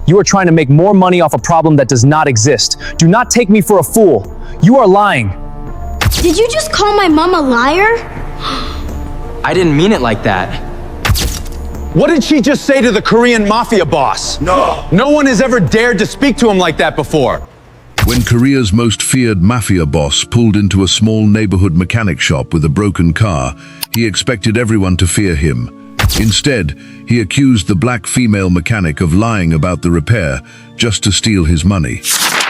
You are trying to make more money off a problem that does not exist. Do not take me for a fool. You are lying. Did you just call my mom a liar? I didn't mean it like that. What did she just say to the Korean Mafia boss? No. No one has ever dared to speak to him like that before. When Korea's most feared mafia boss pulled into a small neighborhood mechanic shop with a broken car, he expected everyone to fear him. Instead, he accused the black female mechanic of lying about the repair just to steal his money.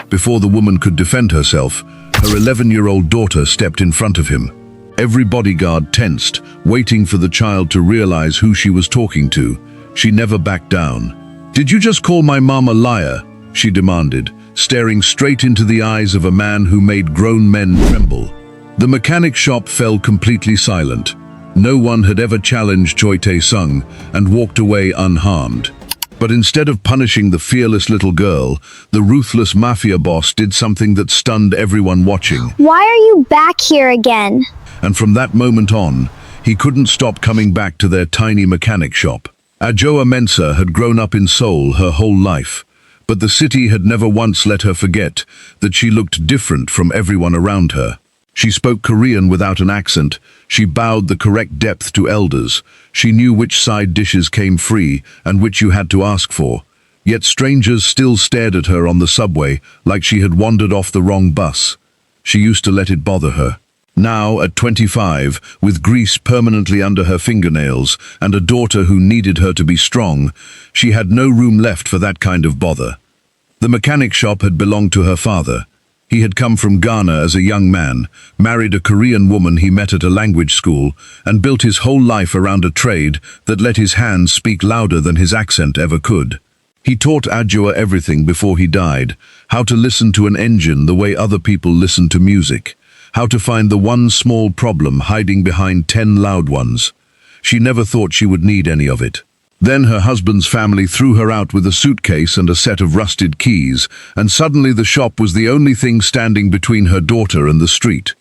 Before the woman could defend herself, her 11-year-old daughter stepped in front of him. Every bodyguard tensed, waiting for the child to realize who she was talking to. She never backed down. "Did you just call my mom a liar?" she demanded, staring straight into the eyes of a man who made grown men tremble. The mechanic shop fell completely silent. No one had ever challenged Choi Tae-sung and walked away unharmed. But instead of punishing the fearless little girl, the ruthless mafia boss did something that stunned everyone watching. Why are you back here again? And from that moment on, he couldn't stop coming back to their tiny mechanic shop. Adjoa Mensah had grown up in Seoul her whole life, but the city had never once let her forget that she looked different from everyone around her. She spoke Korean without an accent. She bowed the correct depth to elders. She knew which side dishes came free and which you had to ask for. Yet strangers still stared at her on the subway like she had wandered off the wrong bus. She used to let it bother her. Now, at 25, with grease permanently under her fingernails and a daughter who needed her to be strong, she had no room left for that kind of bother. The mechanic shop had belonged to her father. He had come from Ghana as a young man, married a Korean woman he met at a language school, and built his whole life around a trade that let his hands speak louder than his accent ever could. He taught Adjoa everything before he died: how to listen to an engine the way other people listen to music, how to find the one small problem hiding behind 10 loud ones. She never thought she would need any of it. Then her husband's family threw her out with a suitcase and a set of rusted keys, and suddenly the shop was the only thing standing between her daughter and the street.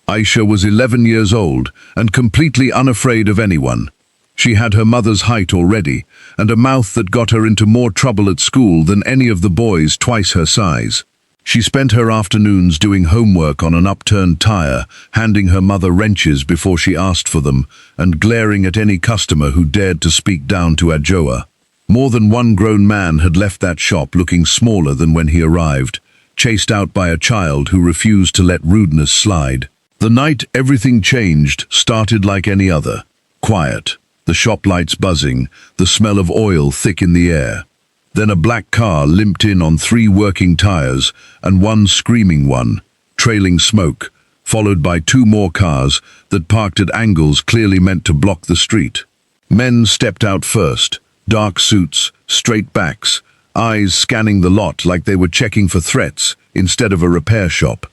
Aisha was 11 years old and completely unafraid of anyone. She had her mother's height already, and a mouth that got her into more trouble at school than any of the boys twice her size. She spent her afternoons doing homework on an upturned tire, handing her mother wrenches before she asked for them, and glaring at any customer who dared to speak down to Adjoa. More than one grown man had left that shop looking smaller than when he arrived, chased out by a child who refused to let rudeness slide. The night everything changed started like any other. Quiet, the shop lights buzzing, the smell of oil thick in the air. Then a black car limped in on 3 working tires and one screaming one, trailing smoke, followed by 2 more cars that parked at angles clearly meant to block the street. Men stepped out first, dark suits, straight backs, eyes scanning the lot like they were checking for threats instead of a repair shop.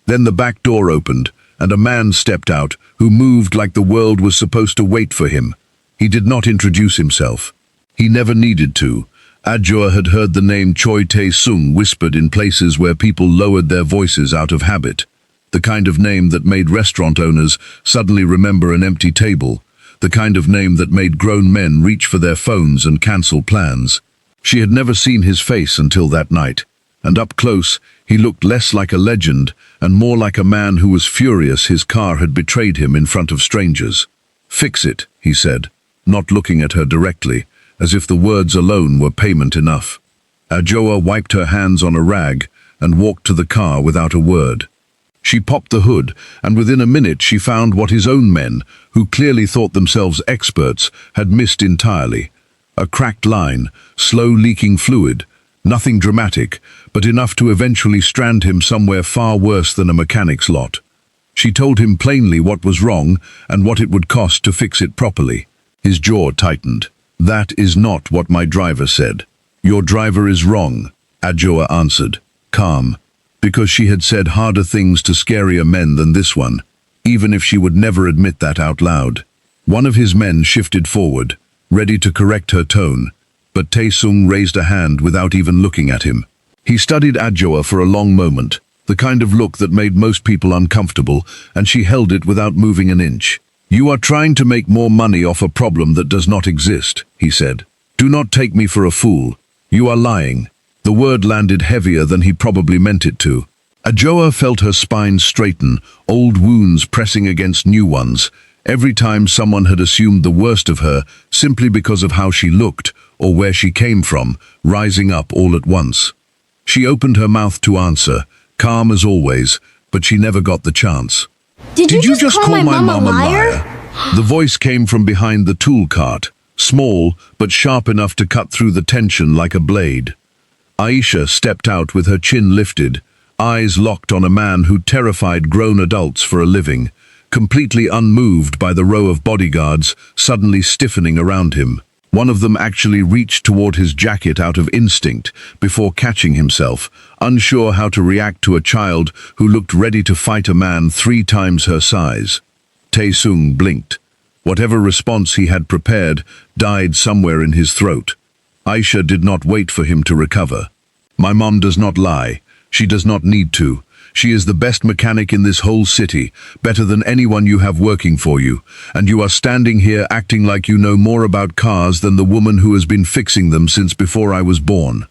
Then the back door opened, and a man stepped out who moved like the world was supposed to wait for him. He did not introduce himself. He never needed to. Adjoa had heard the name Choi Tae-sung whispered in places where people lowered their voices out of habit. The kind of name that made restaurant owners suddenly remember an empty table. The kind of name that made grown men reach for their phones and cancel plans. She had never seen his face until that night, and up close, he looked less like a legend and more like a man who was furious his car had betrayed him in front of strangers. "Fix it," he said, not looking at her directly, as if the words alone were payment enough. Adjoa wiped her hands on a rag and walked to the car without a word. She popped the hood, and within a minute she found what his own men, who clearly thought themselves experts, had missed entirely. A cracked line, slow leaking fluid, nothing dramatic, but enough to eventually strand him somewhere far worse than a mechanic's lot. She told him plainly what was wrong and what it would cost to fix it properly. His jaw tightened. "That is not what my driver said." "Your driver is wrong," Adjoa answered, calm, because she had said harder things to scarier men than this one, even if she would never admit that out loud. One of his men shifted forward, ready to correct her tone, but Tae-sung raised a hand without even looking at him. He studied Adjoa for a long moment, the kind of look that made most people uncomfortable, and she held it without moving an inch. "You are trying to make more money off a problem that does not exist," he said. "Do not take me for a fool. You are lying." The word landed heavier than he probably meant it to. Ajoa felt her spine straighten, old wounds pressing against new ones, every time someone had assumed the worst of her simply because of how she looked or where she came from, rising up all at once. She opened her mouth to answer, calm as always, but she never got the chance. Did you just call my mom a liar? The voice came from behind the tool cart, small but sharp enough to cut through the tension like a blade. Aisha stepped out with her chin lifted, eyes locked on a man who terrified grown adults for a living, completely unmoved by the row of bodyguards suddenly stiffening around him. One of them actually reached toward his jacket out of instinct before catching himself, unsure how to react to a child who looked ready to fight a man 3 times her size. Tae-sung blinked. Whatever response he had prepared died somewhere in his throat. Aisha did not wait for him to recover. My mom does not lie. She does not need to. She is the best mechanic in this whole city, better than anyone you have working for you, and you are standing here acting like you know more about cars than the woman who has been fixing them since before I was born.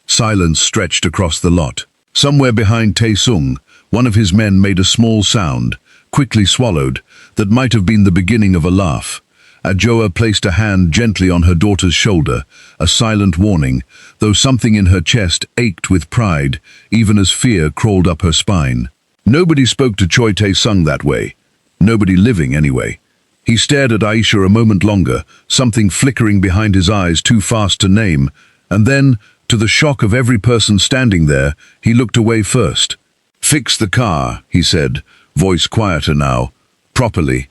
Silence stretched across the lot. Somewhere behind Tae-sung, one of his men made a small sound, quickly swallowed, that might have been the beginning of a laugh. Ajoa placed a hand gently on her daughter's shoulder, a silent warning, though something in her chest ached with pride, even as fear crawled up her spine. Nobody spoke to Choi Tae-sung that way. Nobody living, anyway. He stared at Aisha a moment longer, something flickering behind his eyes too fast to name, and then, to the shock of every person standing there, he looked away first. "Fix the car," he said, voice quieter now. "Properly."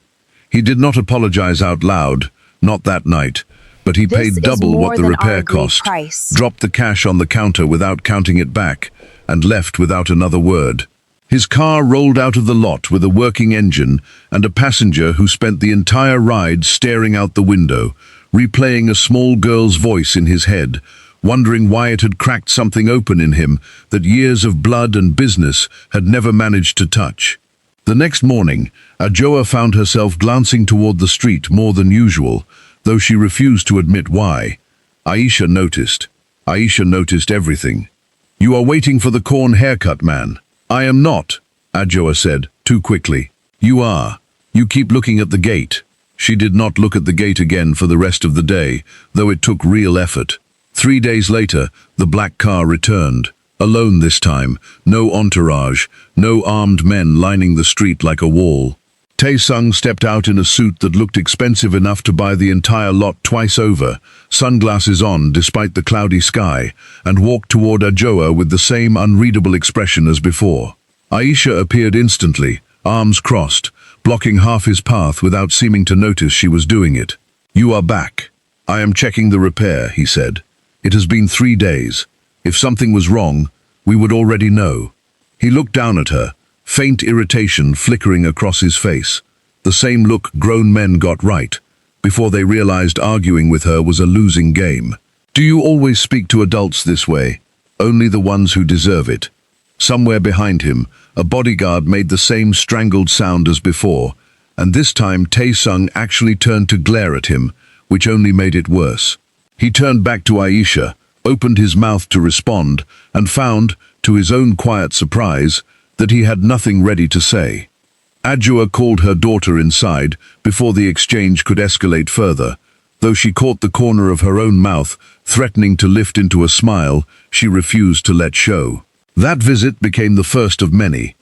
He did not apologize out loud, not that night, but he paid double what the repair cost, dropped the cash on the counter without counting it back, and left without another word. His car rolled out of the lot with a working engine and a passenger who spent the entire ride staring out the window, replaying a small girl's voice in his head, wondering why it had cracked something open in him that years of blood and business had never managed to touch. The next morning, Ajoa found herself glancing toward the street more than usual, though she refused to admit why. Aisha noticed. Aisha noticed everything. "You are waiting for the corn haircut, man." "I am not," Ajoa said, too quickly. "You are. You keep looking at the gate." She did not look at the gate again for the rest of the day, though it took real effort. 3 days later, the black car returned. Alone this time, no entourage, no armed men lining the street like a wall. Tae-sung stepped out in a suit that looked expensive enough to buy the entire lot twice over, sunglasses on despite the cloudy sky, and walked toward Ajoa with the same unreadable expression as before. Aisha appeared instantly, arms crossed, blocking half his path without seeming to notice she was doing it. "You are back. I am checking the repair," he said. "It has been 3 days. If something was wrong, we would already know." He looked down at her, faint irritation flickering across his face, the same look grown men got right, before they realized arguing with her was a losing game. "Do you always speak to adults this way? Only the ones who deserve it." Somewhere behind him, a bodyguard made the same strangled sound as before, and this time Tae-sung actually turned to glare at him, which only made it worse. He turned back to Aisha, opened his mouth to respond, and found, to his own quiet surprise, that he had nothing ready to say. Ajoa called her daughter inside before the exchange could escalate further. Though she caught the corner of her own mouth, threatening to lift into a smile, she refused to let show. That visit became the first of many.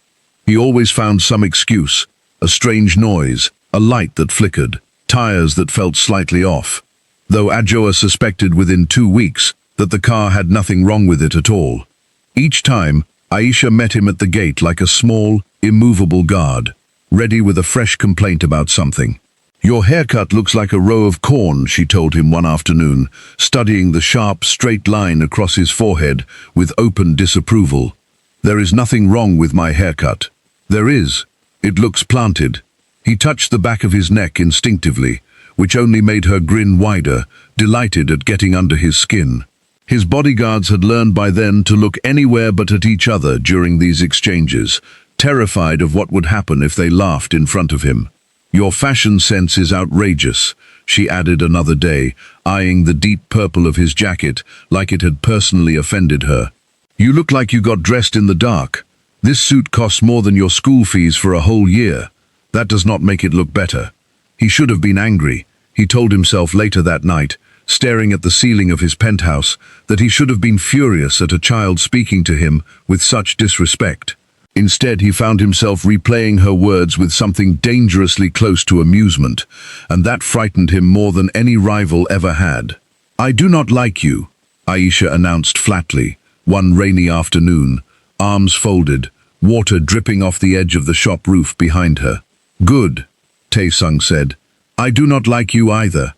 He always found some excuse, a strange noise, a light that flickered, tires that felt slightly off. Though Ajoa suspected within 2 weeks that the car had nothing wrong with it at all. Each time, Aisha met him at the gate like a small, immovable guard, ready with a fresh complaint about something. "Your haircut looks like a row of corn," she told him one afternoon, studying the sharp, straight line across his forehead with open disapproval. "There is nothing wrong with my haircut." "There is. It looks planted." He touched the back of his neck instinctively, which only made her grin wider, delighted at getting under his skin. His bodyguards had learned by then to look anywhere but at each other during these exchanges, terrified of what would happen if they laughed in front of him. "Your fashion sense is outrageous. she added another day, eyeing the deep purple of his jacket like it had personally offended her. You look like you got dressed in the dark. This suit costs more than your school fees for a whole year. That does not make it look better. He should have been angry, he told himself later that night, staring at the ceiling of his penthouse, that he should have been furious at a child speaking to him with such disrespect. Instead, he found himself replaying her words with something dangerously close to amusement, and that frightened him more than any rival ever had. I do not like you, Aisha announced flatly, one rainy afternoon, arms folded, water dripping off the edge of the shop roof behind her. Good, Tae-sung said. I do not like you either.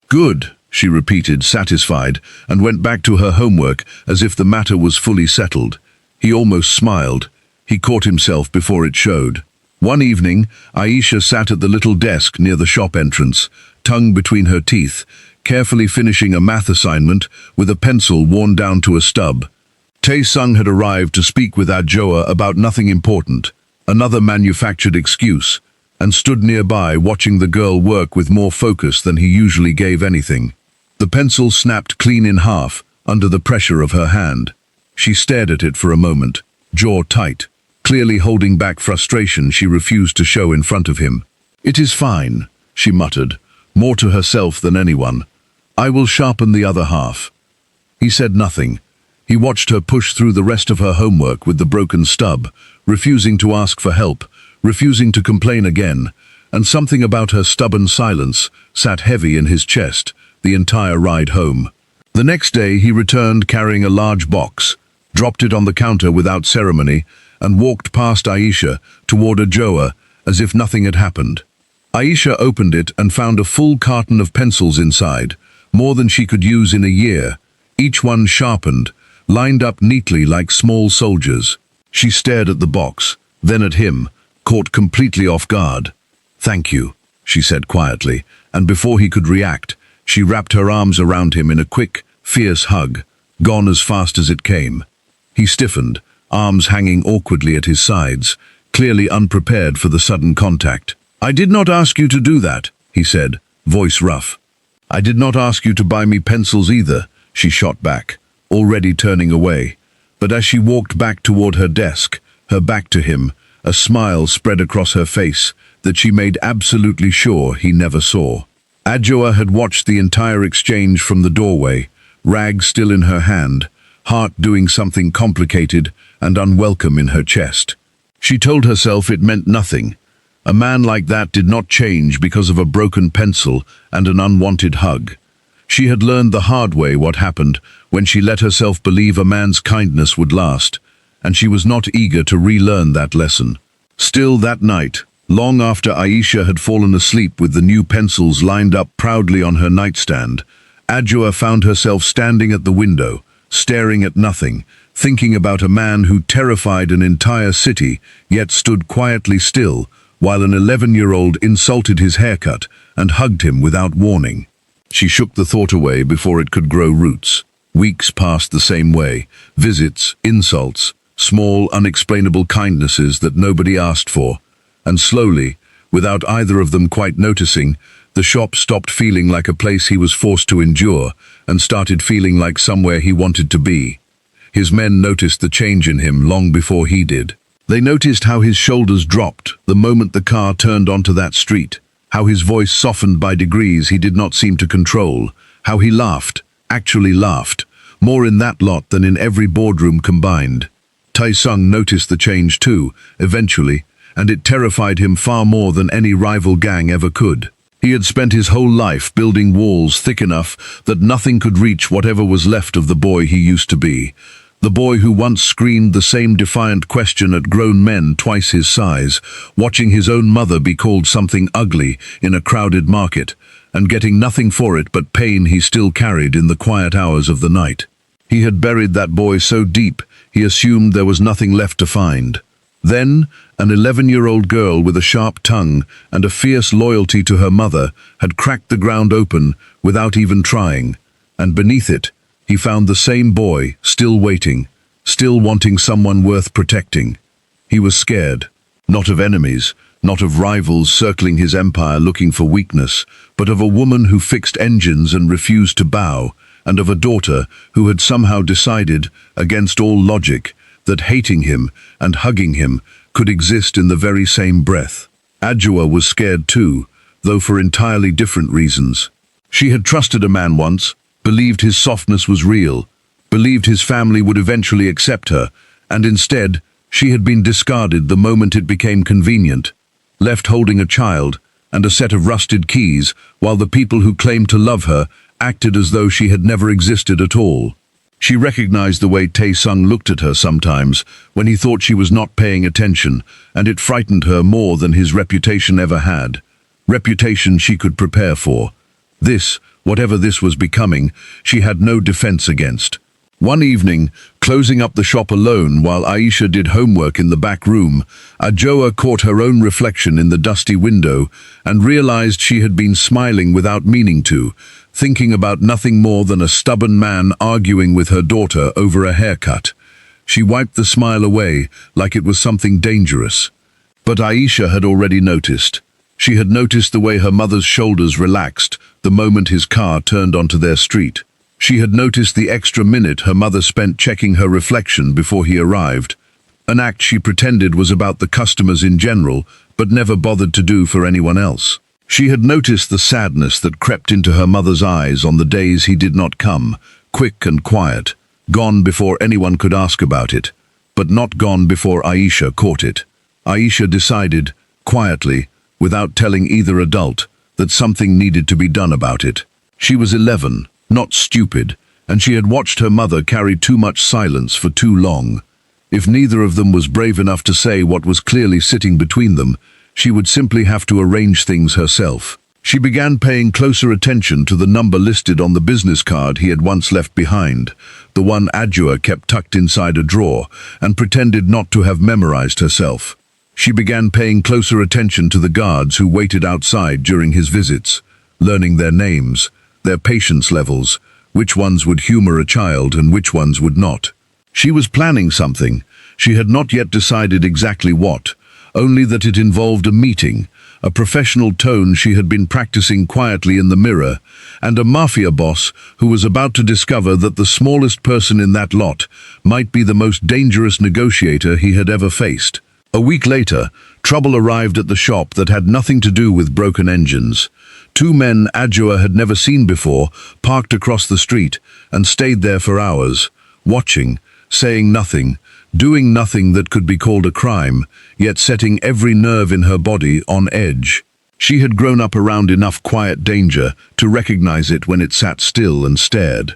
Good, she repeated, satisfied, and went back to her homework as if the matter was fully settled. He almost smiled. He caught himself before it showed. One evening, Aisha sat at the little desk near the shop entrance, tongue between her teeth, carefully finishing a math assignment with a pencil worn down to a stub. Tae-sung had arrived to speak with Adjoa about nothing important, another manufactured excuse, and stood nearby watching the girl work with more focus than he usually gave anything. The pencil snapped clean in half under the pressure of her hand. She stared at it for a moment, jaw tight. Clearly holding back frustration she refused to show in front of him. It is fine, she muttered, more to herself than anyone. I will sharpen the other half. He said nothing. He watched her push through the rest of her homework with the broken stub, refusing to ask for help, refusing to complain again, and something about her stubborn silence sat heavy in his chest the entire ride home. The next day he returned carrying a large box, dropped it on the counter without ceremony, and walked past Aisha toward Adjoa as if nothing had happened. Aisha opened it and found a full carton of pencils inside, more than she could use in a year, each one sharpened, lined up neatly like small soldiers. She stared at the box, then at him, caught completely off guard. Thank you, she said quietly, and before he could react, she wrapped her arms around him in a quick, fierce hug, gone as fast as it came. He stiffened, arms hanging awkwardly at his sides, clearly unprepared for the sudden contact. I did not ask you to do that, he said, voice rough. I did not ask you to buy me pencils either, she shot back, already turning away. But as she walked back toward her desk, her back to him, a smile spread across her face that she made absolutely sure he never saw. Adjoa had watched the entire exchange from the doorway, rag still in her hand, heart doing something complicated and unwelcome in her chest. She told herself it meant nothing. A man like that did not change because of a broken pencil and an unwanted hug. She had learned the hard way what happened when she let herself believe a man's kindness would last, and she was not eager to relearn that lesson. Still that night, long after Aisha had fallen asleep with the new pencils lined up proudly on her nightstand, Adjoa found herself standing at the window, staring at nothing, thinking about a man who terrified an entire city, yet stood quietly still, while an 11-year-old insulted his haircut and hugged him without warning. She shook the thought away before it could grow roots. Weeks passed the same way, visits, insults, small, unexplainable kindnesses that nobody asked for, and slowly, without either of them quite noticing, the shop stopped feeling like a place he was forced to endure and started feeling like somewhere he wanted to be. His men noticed the change in him long before he did. They noticed how his shoulders dropped the moment the car turned onto that street, how his voice softened by degrees he did not seem to control, how he laughed, actually laughed, more in that lot than in every boardroom combined. Tae-sung noticed the change too, eventually, and it terrified him far more than any rival gang ever could. He had spent his whole life building walls thick enough that nothing could reach whatever was left of the boy he used to be. The boy who once screamed the same defiant question at grown men twice his size, watching his own mother be called something ugly in a crowded market, and getting nothing for it but pain he still carried in the quiet hours of the night. He had buried that boy so deep, he assumed there was nothing left to find. Then, an 11-year-old girl with a sharp tongue and a fierce loyalty to her mother had cracked the ground open without even trying, and beneath it, he found the same boy, still waiting, still wanting someone worth protecting. He was scared, not of enemies, not of rivals circling his empire looking for weakness, but of a woman who fixed engines and refused to bow, and of a daughter who had somehow decided, against all logic, that hating him and hugging him could exist in the very same breath. Adjoa was scared too, though for entirely different reasons. She had trusted a man once, believed his softness was real, believed his family would eventually accept her, and instead, she had been discarded the moment it became convenient, left holding a child and a set of rusted keys while the people who claimed to love her acted as though she had never existed at all. She recognized the way Tae-sung looked at her sometimes when he thought she was not paying attention, and it frightened her more than his reputation ever had. Reputation she could prepare for. This, whatever this was becoming, she had no defense against. One evening, closing up the shop alone while Aisha did homework in the back room, Adjoa caught her own reflection in the dusty window and realized she had been smiling without meaning to, thinking about nothing more than a stubborn man arguing with her daughter over a haircut. She wiped the smile away like it was something dangerous. But Aisha had already noticed. She had noticed the way her mother's shoulders relaxed the moment his car turned onto their street. She had noticed the extra minute her mother spent checking her reflection before he arrived, an act she pretended was about the customers in general, but never bothered to do for anyone else. She had noticed the sadness that crept into her mother's eyes on the days he did not come, quick and quiet, gone before anyone could ask about it, but not gone before Aisha caught it. Aisha decided, quietly, without telling either adult, that something needed to be done about it. She was 11, not stupid, and she had watched her mother carry too much silence for too long. If neither of them was brave enough to say what was clearly sitting between them, she would simply have to arrange things herself. She began paying closer attention to the number listed on the business card he had once left behind, the one Adjoa kept tucked inside a drawer, and pretended not to have memorized herself. She began paying closer attention to the guards who waited outside during his visits, learning their names, their patience levels, which ones would humor a child and which ones would not. She was planning something. She had not yet decided exactly what, only that it involved a meeting, a professional tone she had been practicing quietly in the mirror, and a mafia boss who was about to discover that the smallest person in that lot might be the most dangerous negotiator he had ever faced. A week later, trouble arrived at the shop that had nothing to do with broken engines. Two men Adjoa had never seen before parked across the street and stayed there for hours, watching, saying nothing, doing nothing that could be called a crime, yet setting every nerve in her body on edge. She had grown up around enough quiet danger to recognize it when it sat still and stared.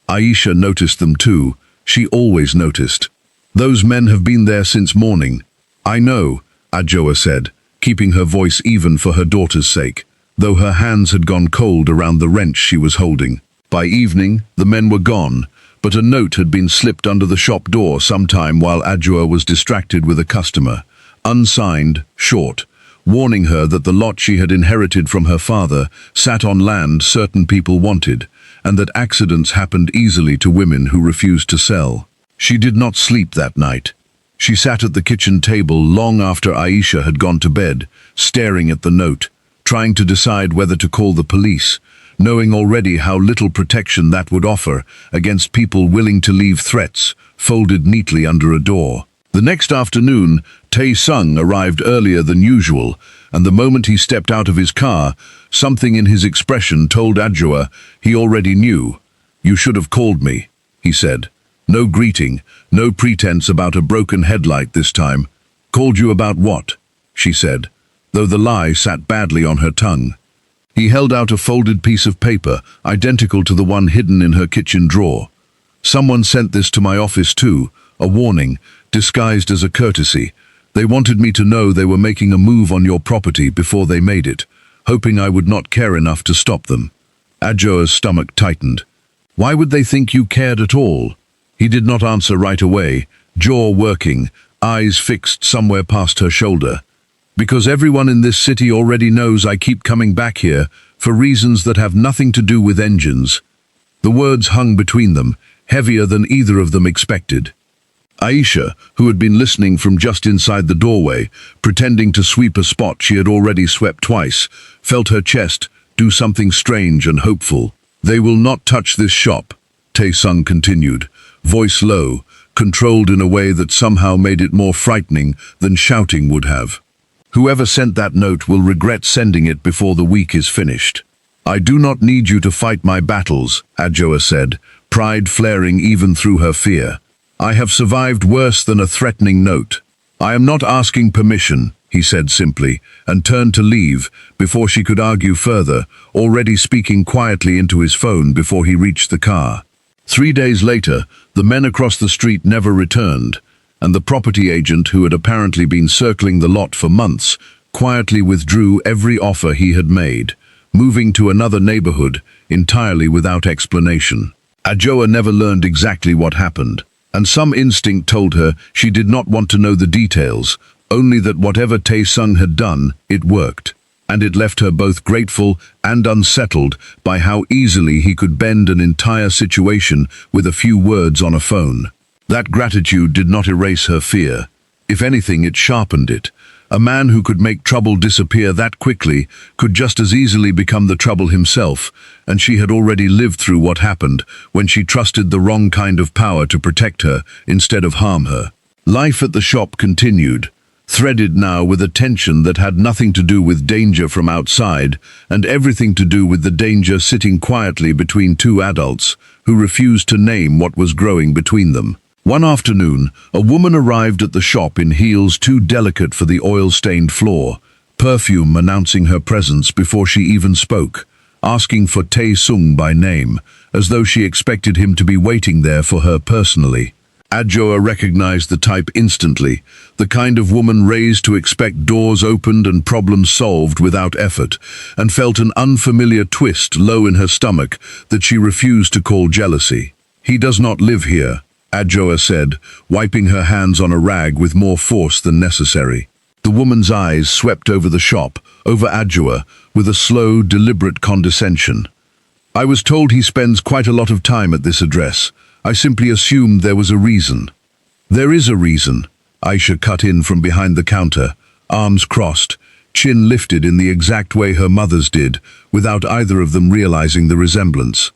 Aisha noticed them too. She always noticed. Those men have been there since morning. I know, Adjoa said, keeping her voice even for her daughter's sake, though her hands had gone cold around the wrench she was holding. By evening, the men were gone, but a note had been slipped under the shop door sometime while Adjoa was distracted with a customer, unsigned, short, warning her that the lot she had inherited from her father sat on land certain people wanted, and that accidents happened easily to women who refused to sell. She did not sleep that night. She sat at the kitchen table long after Aisha had gone to bed, staring at the note, trying to decide whether to call the police, knowing already how little protection that would offer against people willing to leave threats folded neatly under a door. The next afternoon, Tae-sung arrived earlier than usual, and the moment he stepped out of his car, something in his expression told Adjoa he already knew. "You should have called me," he said. "No greeting, no pretense about a broken headlight this time." "Called you about what?" she said, though the lie sat badly on her tongue. He held out a folded piece of paper, identical to the one hidden in her kitchen drawer. "Someone sent this to my office too, a warning, disguised as a courtesy. They wanted me to know they were making a move on your property before they made it, hoping I would not care enough to stop them." Adjoa's stomach tightened. "Why would they think you cared at all?" He did not answer right away, jaw working, eyes fixed somewhere past her shoulder. "Because everyone in this city already knows I keep coming back here for reasons that have nothing to do with engines." The words hung between them, heavier than either of them expected. Aisha, who had been listening from just inside the doorway, pretending to sweep a spot she had already swept twice, felt her chest do something strange and hopeful. "They will not touch this shop," Tae-sung continued, voice low, controlled in a way that somehow made it more frightening than shouting would have. "Whoever sent that note will regret sending it before the week is finished." "I do not need you to fight my battles," Adjoa said, pride flaring even through her fear. "I have survived worse than a threatening note. I am not asking permission," he said simply, and turned to leave before she could argue further, already speaking quietly into his phone before he reached the car. 3 days later, the men across the street never returned, and the property agent, who had apparently been circling the lot for months, quietly withdrew every offer he had made, moving to another neighborhood entirely without explanation. Adjoa never learned exactly what happened, and some instinct told her she did not want to know the details, only that whatever Tae-sung had done, it worked, and it left her both grateful and unsettled by how easily he could bend an entire situation with a few words on a phone. That gratitude did not erase her fear. If anything, it sharpened it. A man who could make trouble disappear that quickly could just as easily become the trouble himself, and she had already lived through what happened when she trusted the wrong kind of power to protect her instead of harm her. Life at the shop continued, threaded now with a tension that had nothing to do with danger from outside and everything to do with the danger sitting quietly between two adults who refused to name what was growing between them. One afternoon, a woman arrived at the shop in heels too delicate for the oil-stained floor, perfume announcing her presence before she even spoke, asking for Tae-sung by name, as though she expected him to be waiting there for her personally. Adjoa recognized the type instantly, the kind of woman raised to expect doors opened and problems solved without effort, and felt an unfamiliar twist low in her stomach that she refused to call jealousy. "He does not live here," Adjoa said, wiping her hands on a rag with more force than necessary. The woman's eyes swept over the shop, over Adjoa, with a slow, deliberate condescension. "I was told he spends quite a lot of time at this address. I simply assumed there was a reason." "There is a reason," Aisha cut in from behind the counter, arms crossed, chin lifted in the exact way her mother's did, without either of them realizing the resemblance.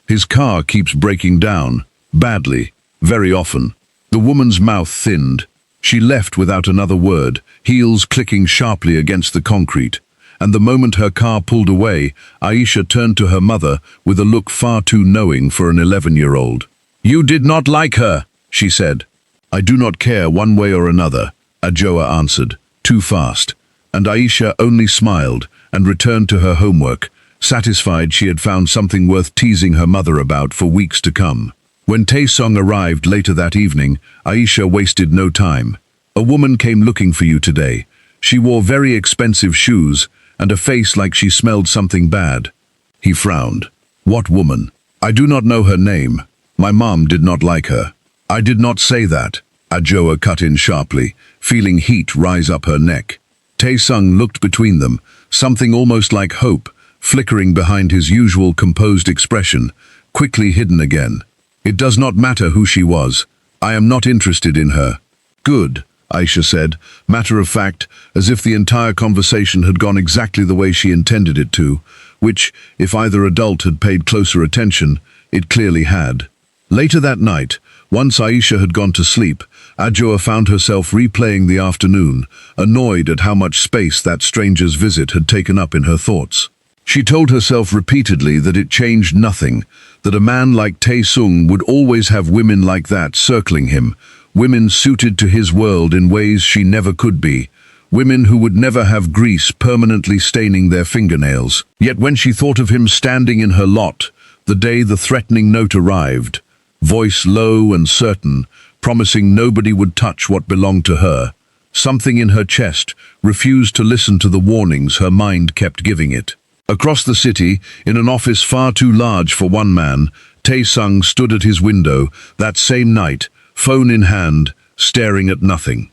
"His car keeps breaking down, badly. Very often." The woman's mouth thinned. She left without another word, heels clicking sharply against the concrete. And the moment her car pulled away, Aisha turned to her mother with a look far too knowing for an 11-year-old. "You did not like her," she said. "I do not care one way or another," Adjoa answered, too fast. And Aisha only smiled and returned to her homework, satisfied she had found something worth teasing her mother about for weeks to come. When Tae-sung arrived later that evening, Aisha wasted no time. "A woman came looking for you today. She wore very expensive shoes and a face like she smelled something bad." He frowned. "What woman?" "I do not know her name. My mom did not like her." "I did not say that," Adjoa cut in sharply, feeling heat rise up her neck. Tae-sung looked between them, something almost like hope, flickering behind his usual composed expression, quickly hidden again. "It does not matter who she was. I am not interested in her." "Good," Aisha said, matter of fact, as if the entire conversation had gone exactly the way she intended it to, which, if either adult had paid closer attention, it clearly had. Later that night, once Aisha had gone to sleep, Adjoa found herself replaying the afternoon, annoyed at how much space that stranger's visit had taken up in her thoughts. She told herself repeatedly that it changed nothing, that a man like Tae-sung would always have women like that circling him, women suited to his world in ways she never could be, women who would never have grease permanently staining their fingernails. Yet when she thought of him standing in her lot, the day the threatening note arrived, voice low and certain, promising nobody would touch what belonged to her, something in her chest refused to listen to the warnings her mind kept giving it. Across the city, in an office far too large for one man, Tae-sung stood at his window that same night, phone in hand, staring at nothing.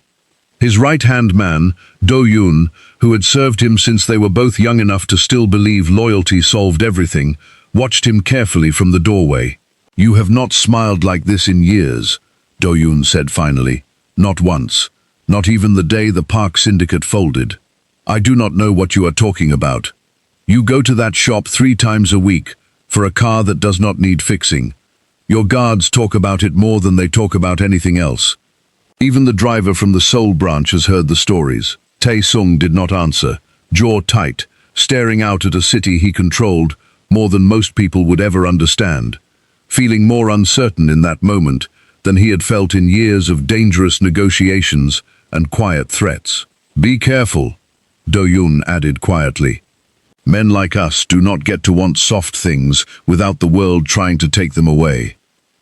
His right-hand man, Do-yoon, who had served him since they were both young enough to still believe loyalty solved everything, watched him carefully from the doorway. "You have not smiled like this in years," Do-yoon said finally. Not once. Not even the day the park syndicate folded. I do not know what you are talking about. You go to that shop 3 times a week for a car that does not need fixing. Your guards talk about it more than they talk about anything else. Even the driver from the Seoul branch has heard the stories. Tae-sung did not answer, jaw tight, staring out at a city he controlled more than most people would ever understand, feeling more uncertain in that moment than he had felt in years of dangerous negotiations and quiet threats. Be careful, Do-yoon added quietly. Men like us do not get to want soft things without the world trying to take them away.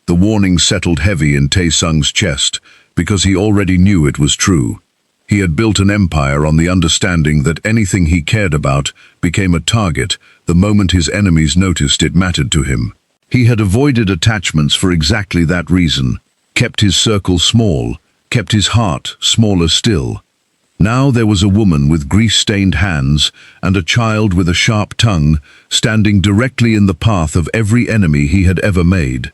The warning settled heavy in Tae-sung's chest because he already knew it was true. He had built an empire on the understanding that anything he cared about became a target the moment his enemies noticed it mattered to him. He had avoided attachments for exactly that reason, kept his circle small, kept his heart smaller still. Now there was a woman with grease-stained hands and a child with a sharp tongue standing directly in the path of every enemy he had ever made.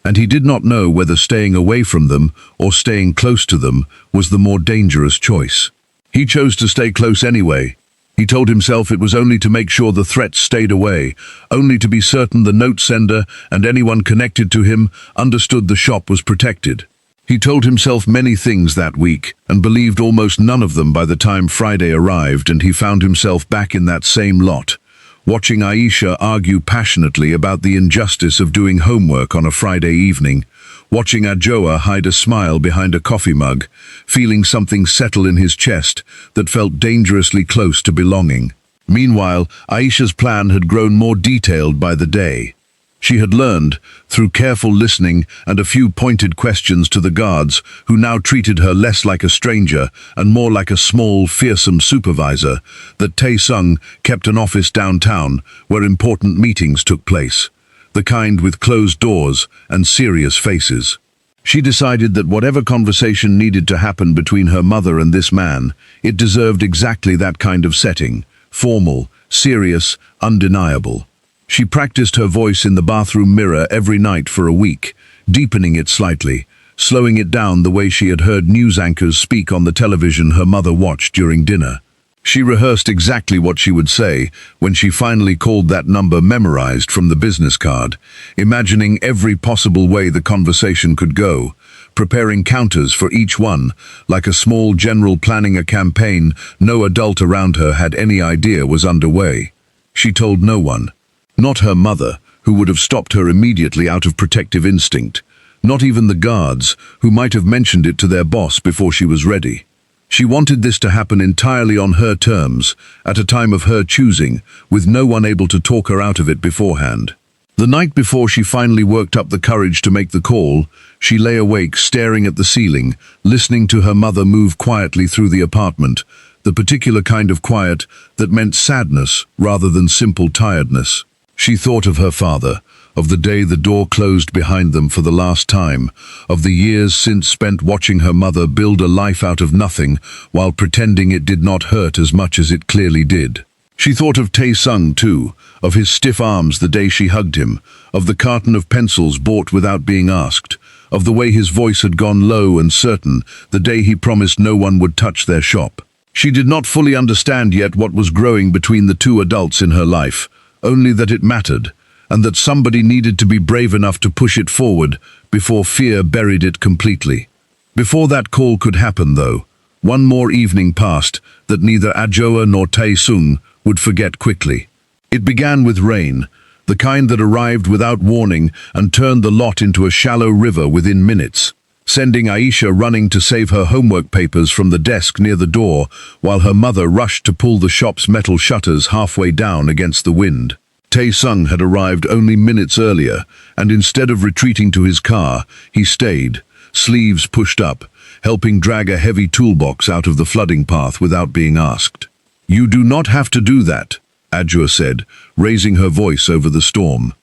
And he did not know whether staying away from them or staying close to them was the more dangerous choice. He chose to stay close anyway. He told himself it was only to make sure the threats stayed away, only to be certain the note sender and anyone connected to him understood the shop was protected. He told himself many things that week and believed almost none of them by the time Friday arrived and he found himself back in that same lot, watching Aisha argue passionately about the injustice of doing homework on a Friday evening, watching Ajoa hide a smile behind a coffee mug, feeling something settle in his chest that felt dangerously close to belonging. Meanwhile, Aisha's plan had grown more detailed by the day. She had learned, through careful listening and a few pointed questions to the guards, who now treated her less like a stranger and more like a small, fearsome supervisor, that Tae-sung kept an office downtown where important meetings took place, the kind with closed doors and serious faces. She decided that whatever conversation needed to happen between her mother and this man, it deserved exactly that kind of setting, formal, serious, undeniable. She practiced her voice in the bathroom mirror every night for a week, deepening it slightly, slowing it down the way she had heard news anchors speak on the television her mother watched during dinner. She rehearsed exactly what she would say when she finally called that number memorized from the business card, imagining every possible way the conversation could go, preparing counters for each one, like a small general planning a campaign no adult around her had any idea was underway. She told no one. Not her mother, who would have stopped her immediately out of protective instinct. Not even the guards, who might have mentioned it to their boss before she was ready. She wanted this to happen entirely on her terms, at a time of her choosing, with no one able to talk her out of it beforehand. The night before she finally worked up the courage to make the call, she lay awake staring at the ceiling, listening to her mother move quietly through the apartment, the particular kind of quiet that meant sadness rather than simple tiredness. She thought of her father, of the day the door closed behind them for the last time, of the years since spent watching her mother build a life out of nothing while pretending it did not hurt as much as it clearly did. She thought of Tae-sung too, of his stiff arms the day she hugged him, of the carton of pencils bought without being asked, of the way his voice had gone low and certain the day he promised no one would touch their shop. She did not fully understand yet what was growing between the two adults in her life, only that it mattered, and that somebody needed to be brave enough to push it forward before fear buried it completely. Before that call could happen, though, one more evening passed that neither Ajoa nor Tae-sung would forget quickly. It began with rain, the kind that arrived without warning and turned the lot into a shallow river within minutes, sending Aisha running to save her homework papers from the desk near the door while her mother rushed to pull the shop's metal shutters halfway down against the wind. Tae-sung had arrived only minutes earlier, and instead of retreating to his car, he stayed, sleeves pushed up, helping drag a heavy toolbox out of the flooding path without being asked. "You do not have to do that," Adjua said, raising her voice over the storm.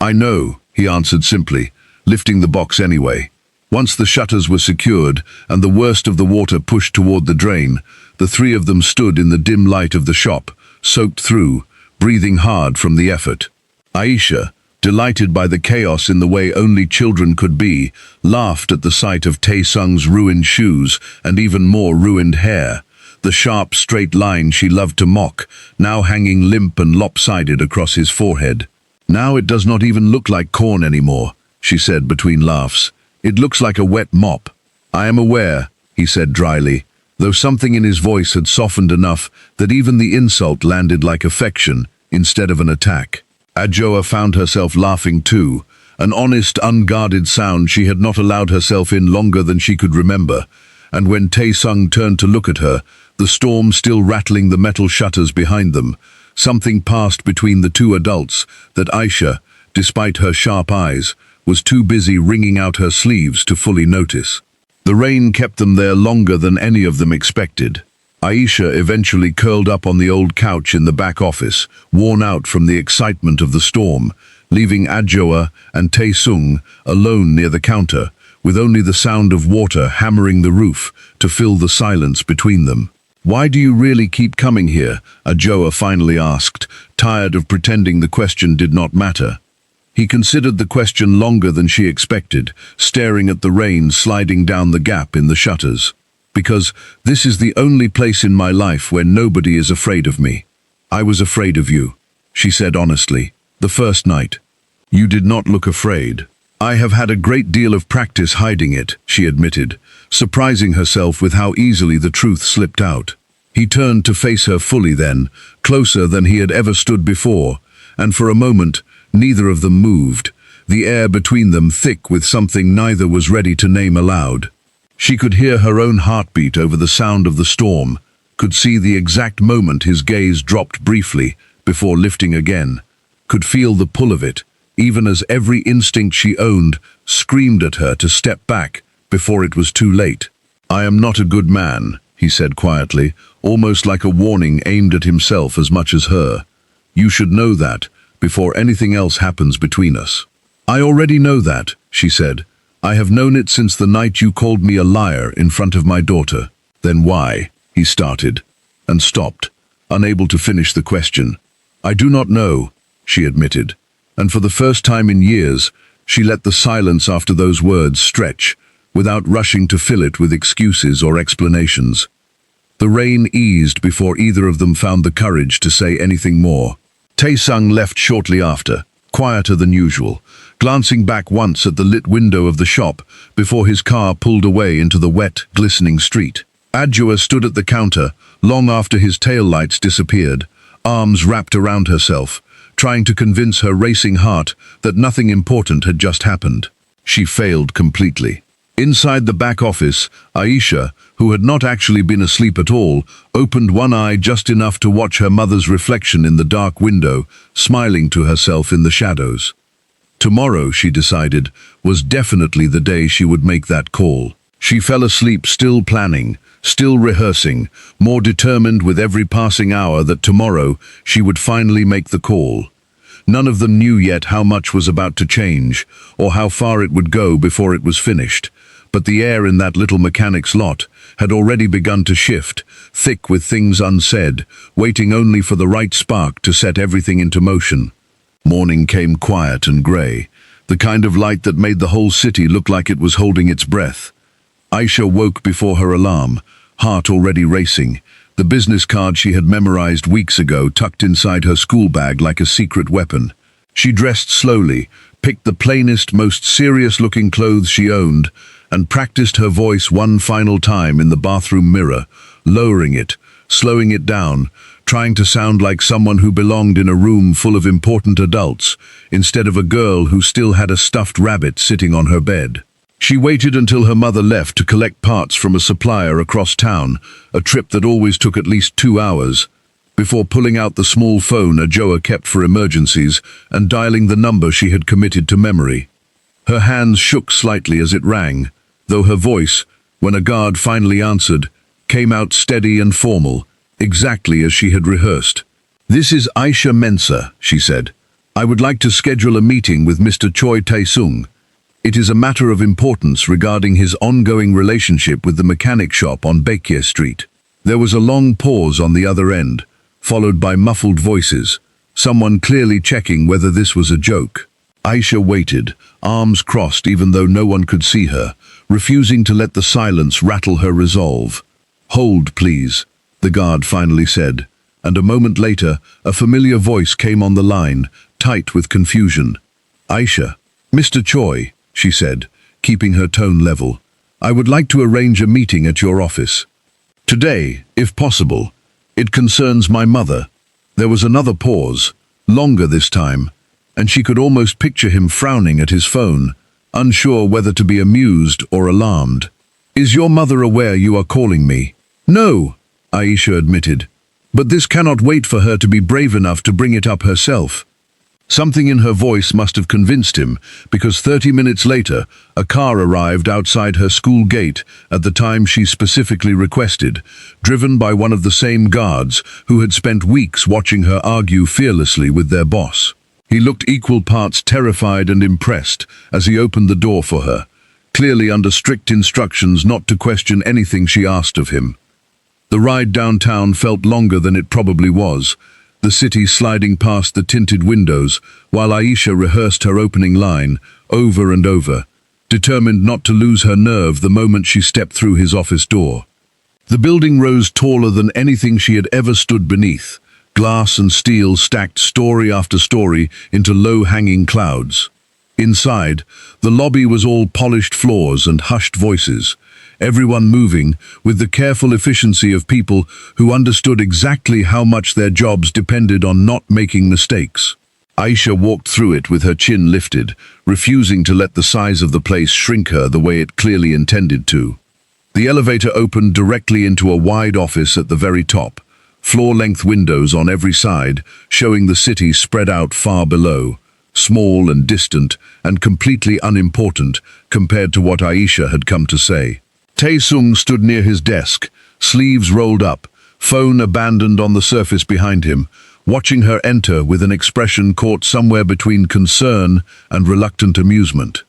"I know," he answered simply, lifting the box anyway. Once the shutters were secured and the worst of the water pushed toward the drain, the three of them stood in the dim light of the shop, soaked through, breathing hard from the effort. Aisha, delighted by the chaos in the way only children could be, laughed at the sight of Tae-sung's ruined shoes and even more ruined hair, the sharp, straight line she loved to mock, now hanging limp and lopsided across his forehead. "Now it does not even look like corn anymore," she said between laughs. "It looks like a wet mop." "I am aware," he said dryly, though something in his voice had softened enough that even the insult landed like affection instead of an attack. Ajoa found herself laughing too, an honest, unguarded sound she had not allowed herself in longer than she could remember, and when Tae-sung turned to look at her, the storm still rattling the metal shutters behind them, something passed between the two adults that Aisha, despite her sharp eyes, was too busy wringing out her sleeves to fully notice. The rain kept them there longer than any of them expected. Aisha eventually curled up on the old couch in the back office, worn out from the excitement of the storm, leaving Ajoa and Tae-sung alone near the counter, with only the sound of water hammering the roof to fill the silence between them. "Why do you really keep coming here?" Ajoa finally asked, tired of pretending the question did not matter. He considered the question longer than she expected, staring at the rain sliding down the gap in the shutters. "Because this is the only place in my life where nobody is afraid of me. I was afraid of you," she said honestly, "the first night. You did not look afraid." "I have had a great deal of practice hiding it," she admitted, surprising herself with how easily the truth slipped out. He turned to face her fully then, closer than he had ever stood before, and for a moment, neither of them moved, the air between them thick with something neither was ready to name aloud. She could hear her own heartbeat over the sound of the storm, could see the exact moment his gaze dropped briefly before lifting again, could feel the pull of it, even as every instinct she owned screamed at her to step back before it was too late. "I am not a good man," he said quietly, almost like a warning aimed at himself as much as her. "You should know that before anything else happens between us." "I already know that," she said. "I have known it since the night you called me a liar in front of my daughter." "Then why?" he started, and stopped, unable to finish the question. "I do not know," she admitted, and for the first time in years, she let the silence after those words stretch, without rushing to fill it with excuses or explanations. The rain eased before either of them found the courage to say anything more. Tae-sung left shortly after, quieter than usual, glancing back once at the lit window of the shop before his car pulled away into the wet, glistening street. Ajoa stood at the counter long after his taillights disappeared, arms wrapped around herself, trying to convince her racing heart that nothing important had just happened. She failed completely. Inside the back office, Aisha, who had not actually been asleep at all, opened one eye just enough to watch her mother's reflection in the dark window, smiling to herself in the shadows. Tomorrow, she decided, was definitely the day she would make that call. She fell asleep still planning, still rehearsing, more determined with every passing hour that tomorrow she would finally make the call. None of them knew yet how much was about to change, or how far it would go before it was finished. But the air in that little mechanic's lot had already begun to shift, thick with things unsaid, waiting only for the right spark to set everything into motion. Morning came quiet and grey, the kind of light that made the whole city look like it was holding its breath. Aisha woke before her alarm, heart already racing, the business card she had memorized weeks ago tucked inside her school bag like a secret weapon. She dressed slowly, picked the plainest, most serious-looking clothes she owned, and practiced her voice one final time in the bathroom mirror, lowering it, slowing it down, trying to sound like someone who belonged in a room full of important adults, instead of a girl who still had a stuffed rabbit sitting on her bed. She waited until her mother left to collect parts from a supplier across town, a trip that always took at least 2 hours, before pulling out the small phone Ajoa kept for emergencies and dialing the number she had committed to memory. Her hands shook slightly as it rang, though her voice, when a guard finally answered, came out steady and formal, exactly as she had rehearsed. "This is Aisha Mensah," she said. "I would like to schedule a meeting with Mr. Choi Tae-sung. It is a matter of importance regarding his ongoing relationship with the mechanic shop on Baekje Street." There was a long pause on the other end, followed by muffled voices, someone clearly checking whether this was a joke. Aisha waited, arms crossed even though no one could see her, refusing to let the silence rattle her resolve. "Hold, please," the guard finally said, and a moment later, a familiar voice came on the line, tight with confusion. "Aisha, Mr. Choi," she said, keeping her tone level, "I would like to arrange a meeting at your office. Today, if possible. It concerns my mother." There was another pause, longer this time, and she could almost picture him frowning at his phone, unsure whether to be amused or alarmed. "Is your mother aware you are calling me?" "No," Aisha admitted, "but this cannot wait for her to be brave enough to bring it up herself." Something in her voice must have convinced him, because 30 minutes later, a car arrived outside her school gate at the time she specifically requested, driven by one of the same guards who had spent weeks watching her argue fearlessly with their boss. He looked equal parts terrified and impressed as he opened the door for her, clearly under strict instructions not to question anything she asked of him. The ride downtown felt longer than it probably was, the city sliding past the tinted windows, while Aisha rehearsed her opening line over and over, determined not to lose her nerve the moment she stepped through his office door. The building rose taller than anything she had ever stood beneath, glass and steel stacked story after story into low-hanging clouds. Inside, the lobby was all polished floors and hushed voices, everyone moving with the careful efficiency of people who understood exactly how much their jobs depended on not making mistakes. Aisha walked through it with her chin lifted, refusing to let the size of the place shrink her the way it clearly intended to. The elevator opened directly into a wide office at the very top, floor-length windows on every side, showing the city spread out far below, small and distant and completely unimportant compared to what Aisha had come to say. Tae-sung stood near his desk, sleeves rolled up, phone abandoned on the surface behind him, watching her enter with an expression caught somewhere between concern and reluctant amusement.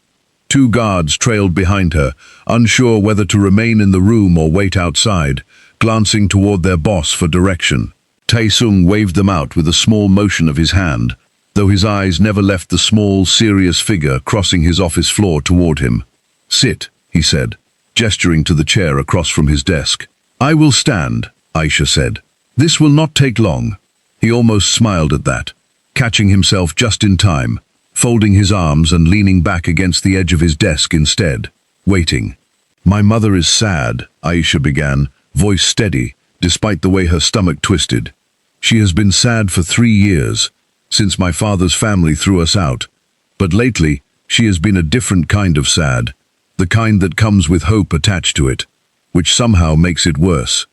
Two guards trailed behind her, unsure whether to remain in the room or wait outside, glancing toward their boss for direction. Tae-sung waved them out with a small motion of his hand, though his eyes never left the small, serious figure crossing his office floor toward him. "Sit," he said, gesturing to the chair across from his desk. "I will stand," Aisha said. "This will not take long." He almost smiled at that, catching himself just in time, folding his arms and leaning back against the edge of his desk instead, waiting. "My mother is sad," Aisha began, voice steady, despite the way her stomach twisted. "She has been sad for 3 years, since my father's family threw us out. But lately, she has been a different kind of sad, the kind that comes with hope attached to it, which somehow makes it worse."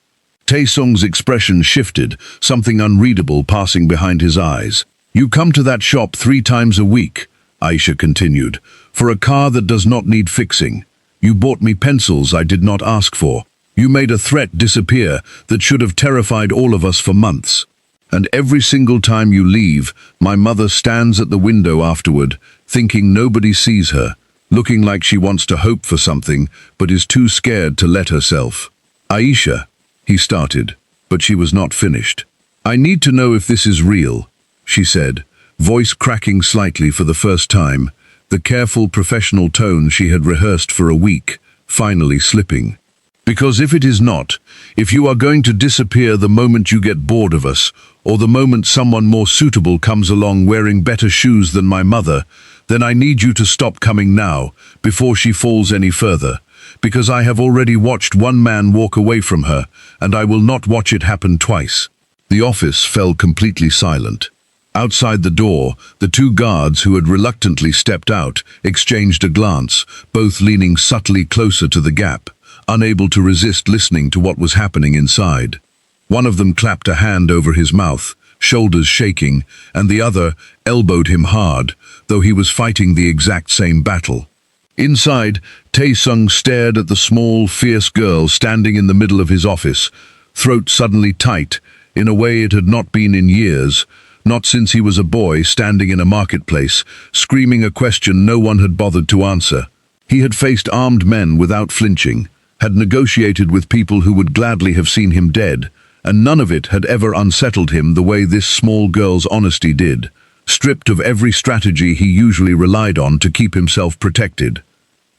Tae-sung's expression shifted, something unreadable passing behind his eyes. "You come to that shop 3 times a week," Aisha continued, "for a car that does not need fixing. You bought me pencils I did not ask for. You made a threat disappear that should have terrified all of us for months. And every single time you leave, my mother stands at the window afterward, thinking nobody sees her, looking like she wants to hope for something, but is too scared to let herself." "Aisha," he started, but she was not finished. "I need to know if this is real," she said, voice cracking slightly for the first time, the careful professional tone she had rehearsed for a week, finally slipping. "Because if it is not, if you are going to disappear the moment you get bored of us, or the moment someone more suitable comes along wearing better shoes than my mother, then I need you to stop coming now, before she falls any further, because I have already watched one man walk away from her, and I will not watch it happen twice." The office fell completely silent. Outside the door, the 2 guards who had reluctantly stepped out exchanged a glance, both leaning subtly closer to the gap, unable to resist listening to what was happening inside. One of them clapped a hand over his mouth, shoulders shaking, and the other elbowed him hard, though he was fighting the exact same battle. Inside, Tae-sung stared at the small, fierce girl standing in the middle of his office, throat suddenly tight, in a way it had not been in years, not since he was a boy standing in a marketplace, screaming a question no one had bothered to answer. He had faced armed men without flinching, had negotiated with people who would gladly have seen him dead, and none of it had ever unsettled him the way this small girl's honesty did, stripped of every strategy he usually relied on to keep himself protected.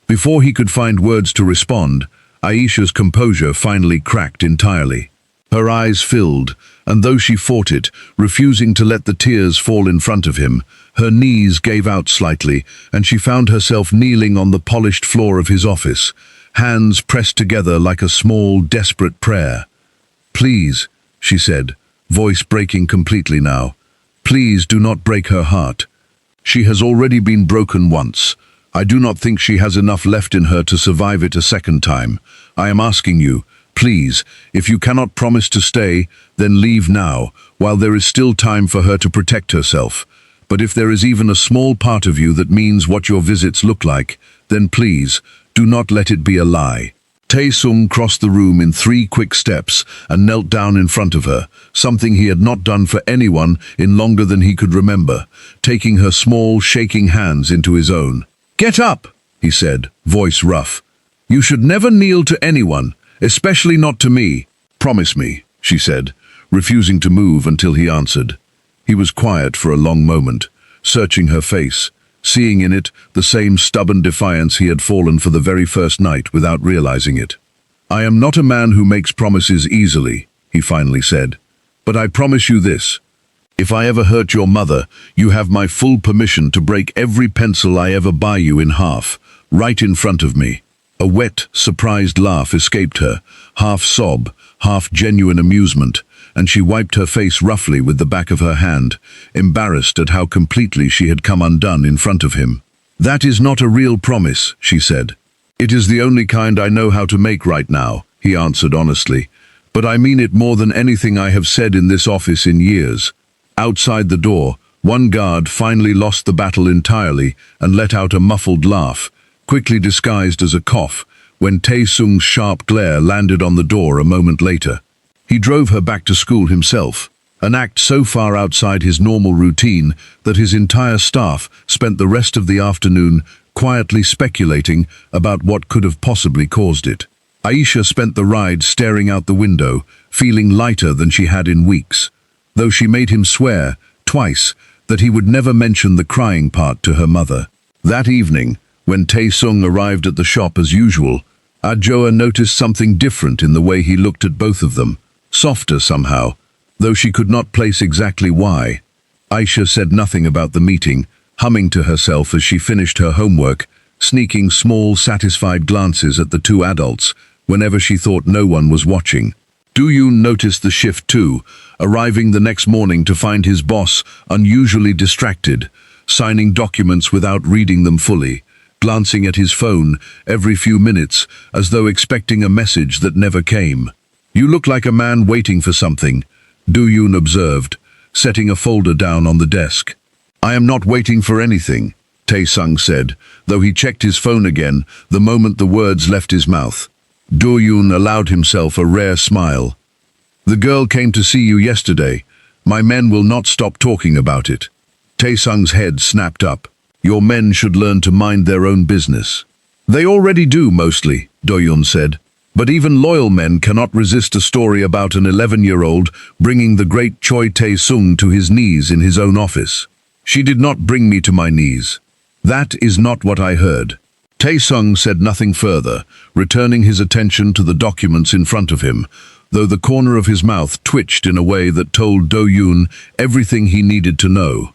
Before he could find words to respond, Aisha's composure finally cracked entirely. Her eyes filled, and though she fought it, refusing to let the tears fall in front of him, her knees gave out slightly, and she found herself kneeling on the polished floor of his office, hands pressed together like a small, desperate prayer. "Please," she said, voice breaking completely now. "Please do not break her heart. She has already been broken once. I do not think she has enough left in her to survive it a second time. I am asking you, please, if you cannot promise to stay, then leave now, while there is still time for her to protect herself. But if there is even a small part of you that means what your visits look like, then please, do not let it be a lie." Tae-sung crossed the room in 3 quick steps and knelt down in front of her, something he had not done for anyone in longer than he could remember, taking her small, shaking hands into his own. "Get up," he said, voice rough. "You should never kneel to anyone, especially not to me." "Promise me," she said, refusing to move until he answered. He was quiet for a long moment, searching her face, seeing in it the same stubborn defiance he had fallen for the very first night without realizing it. "I am not a man who makes promises easily," he finally said, "but I promise you this. If I ever hurt your mother, you have my full permission to break every pencil I ever buy you in half, right in front of me." A wet, surprised laugh escaped her, half sob, half genuine amusement, and she wiped her face roughly with the back of her hand, embarrassed at how completely she had come undone in front of him. "That is not a real promise," she said. "It is the only kind I know how to make right now," he answered honestly, "but I mean it more than anything I have said in this office in years." Outside the door, one guard finally lost the battle entirely and let out a muffled laugh, quickly disguised as a cough, when Tae-sung's sharp glare landed on the door a moment later. He drove her back to school himself, an act so far outside his normal routine that his entire staff spent the rest of the afternoon quietly speculating about what could have possibly caused it. Aisha spent the ride staring out the window, feeling lighter than she had in weeks, though she made him swear, twice, that he would never mention the crying part to her mother. That evening, when Tae-sung arrived at the shop as usual, Ajoa noticed something different in the way he looked at both of them, softer somehow, though she could not place exactly why. Aisha said nothing about the meeting, humming to herself as she finished her homework, sneaking small, satisfied glances at the 2 adults whenever she thought no one was watching. Do-yoon noticed the shift too, arriving the next morning to find his boss unusually distracted, signing documents without reading them fully, glancing at his phone every few minutes as though expecting a message that never came. "You look like a man waiting for something," Do-yoon observed, setting a folder down on the desk. "I am not waiting for anything," Tae-sung said, though he checked his phone again the moment the words left his mouth. Do-yoon allowed himself a rare smile. "The girl came to see you yesterday. My men will not stop talking about it." Tae-sung's head snapped up. "Your men should learn to mind their own business." "They already do, mostly," Do-yoon said. "But even loyal men cannot resist a story about an 11-year-old bringing the great Choi Tae-sung to his knees in his own office." "She did not bring me to my knees." "That is not what I heard." Tae-sung said nothing further, returning his attention to the documents in front of him, though the corner of his mouth twitched in a way that told Do-yoon everything he needed to know.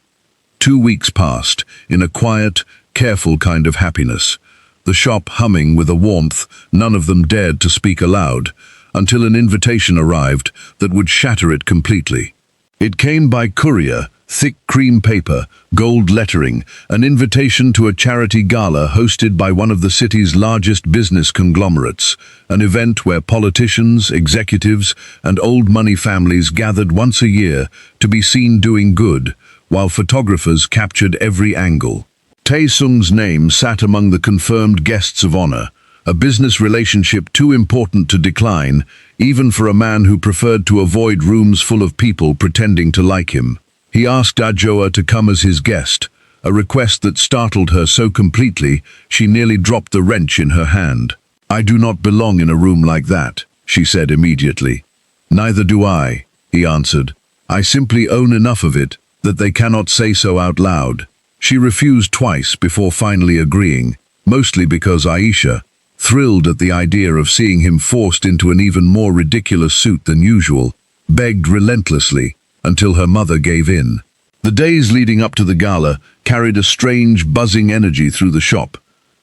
2 weeks passed, in a quiet, careful kind of happiness, the shop humming with a warmth none of them dared to speak aloud, until an invitation arrived that would shatter it completely. It came by courier, thick cream paper, gold lettering, an invitation to a charity gala hosted by one of the city's largest business conglomerates, an event where politicians, executives, and old money families gathered once a year to be seen doing good, while photographers captured every angle. Tae-sung's name sat among the confirmed guests of honor, a business relationship too important to decline, even for a man who preferred to avoid rooms full of people pretending to like him. He asked Ajoa to come as his guest, a request that startled her so completely she nearly dropped the wrench in her hand. "I do not belong in a room like that," she said immediately. "Neither do I," he answered. "I simply own enough of it that they cannot say so out loud. She refused twice before finally agreeing, mostly because Aisha, thrilled at the idea of seeing him forced into an even more ridiculous suit than usual, begged relentlessly until her mother gave in. The days leading up to the gala carried a strange, buzzing energy through the shop.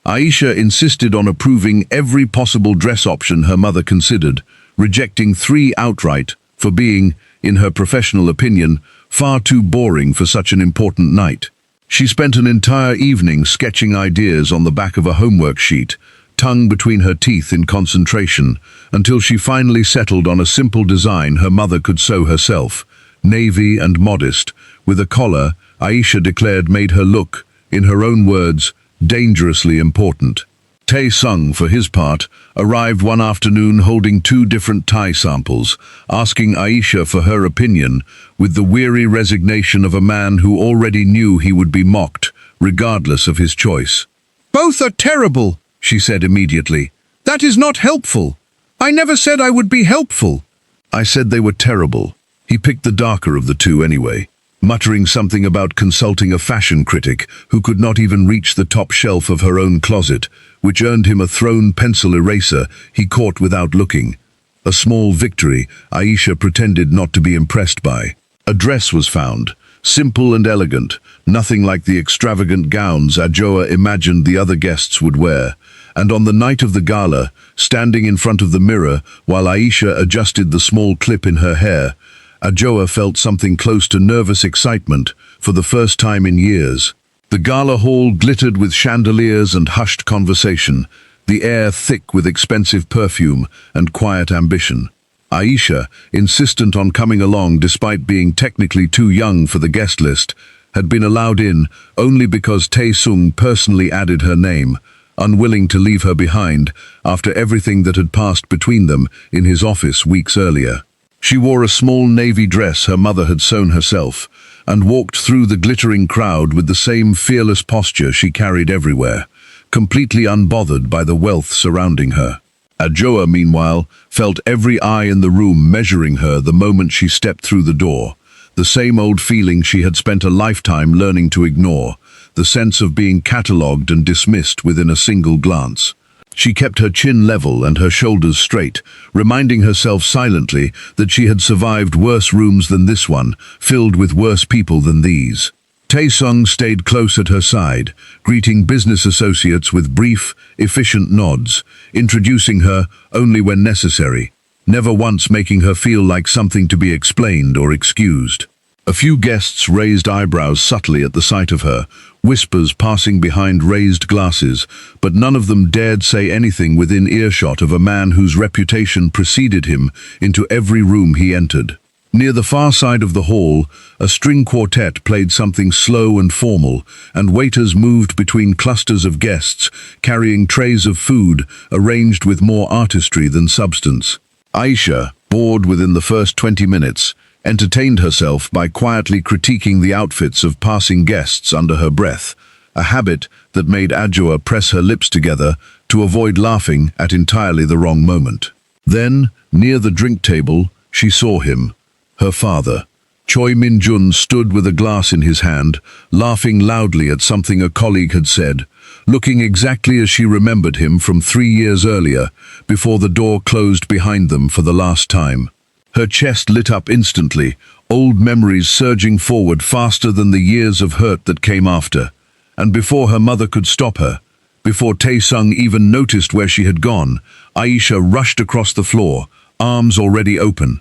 Aisha insisted on approving every possible dress option her mother considered, rejecting 3 outright for being, in her professional opinion, far too boring for such an important night. She spent an entire evening sketching ideas on the back of a homework sheet, tongue between her teeth in concentration, until she finally settled on a simple design her mother could sew herself, navy and modest, with a collar Aisha declared made her look, in her own words, dangerously important. Tae-sung, for his part, arrived one afternoon holding 2 different tie samples, asking Aisha for her opinion, with the weary resignation of a man who already knew he would be mocked, regardless of his choice. "Both are terrible," she said immediately. "That is not helpful. I never said I would be helpful." "I said they were terrible." He picked the darker of the 2 anyway, muttering something about consulting a fashion critic who could not even reach the top shelf of her own closet, which earned him a thrown pencil eraser he caught without looking. A small victory Aisha pretended not to be impressed by. A dress was found, simple and elegant, nothing like the extravagant gowns Ajoa imagined the other guests would wear, and on the night of the gala, standing in front of the mirror while Aisha adjusted the small clip in her hair, Ajoa felt something close to nervous excitement for the first time in years. The gala hall glittered with chandeliers and hushed conversation, the air thick with expensive perfume and quiet ambition. Aisha, insistent on coming along despite being technically too young for the guest list, had been allowed in only because Tae-sung personally added her name, unwilling to leave her behind after everything that had passed between them in his office weeks earlier. She wore a small navy dress her mother had sewn herself, and walked through the glittering crowd with the same fearless posture she carried everywhere, completely unbothered by the wealth surrounding her. Ajoa, meanwhile, felt every eye in the room measuring her the moment she stepped through the door, the same old feeling she had spent a lifetime learning to ignore, the sense of being catalogued and dismissed within a single glance. She kept her chin level and her shoulders straight, reminding herself silently that she had survived worse rooms than this one, filled with worse people than these. Tae-sung stayed close at her side, greeting business associates with brief, efficient nods, introducing her only when necessary, never once making her feel like something to be explained or excused. A few guests raised eyebrows subtly at the sight of her, whispers passing behind raised glasses, but none of them dared say anything within earshot of a man whose reputation preceded him into every room he entered. Near the far side of the hall, a string quartet played something slow and formal, and waiters moved between clusters of guests, carrying trays of food arranged with more artistry than substance. Aisha, bored within the first 20 minutes, entertained herself by quietly critiquing the outfits of passing guests under her breath, a habit that made Ajoa press her lips together to avoid laughing at entirely the wrong moment. Then, near the drink table, she saw him, her father. Choi Min-jun stood with a glass in his hand, laughing loudly at something a colleague had said, looking exactly as she remembered him from 3 years earlier, before the door closed behind them for the last time. Her chest lit up instantly, old memories surging forward faster than the years of hurt that came after. And before her mother could stop her, before Tae-sung even noticed where she had gone, Aisha rushed across the floor, arms already open.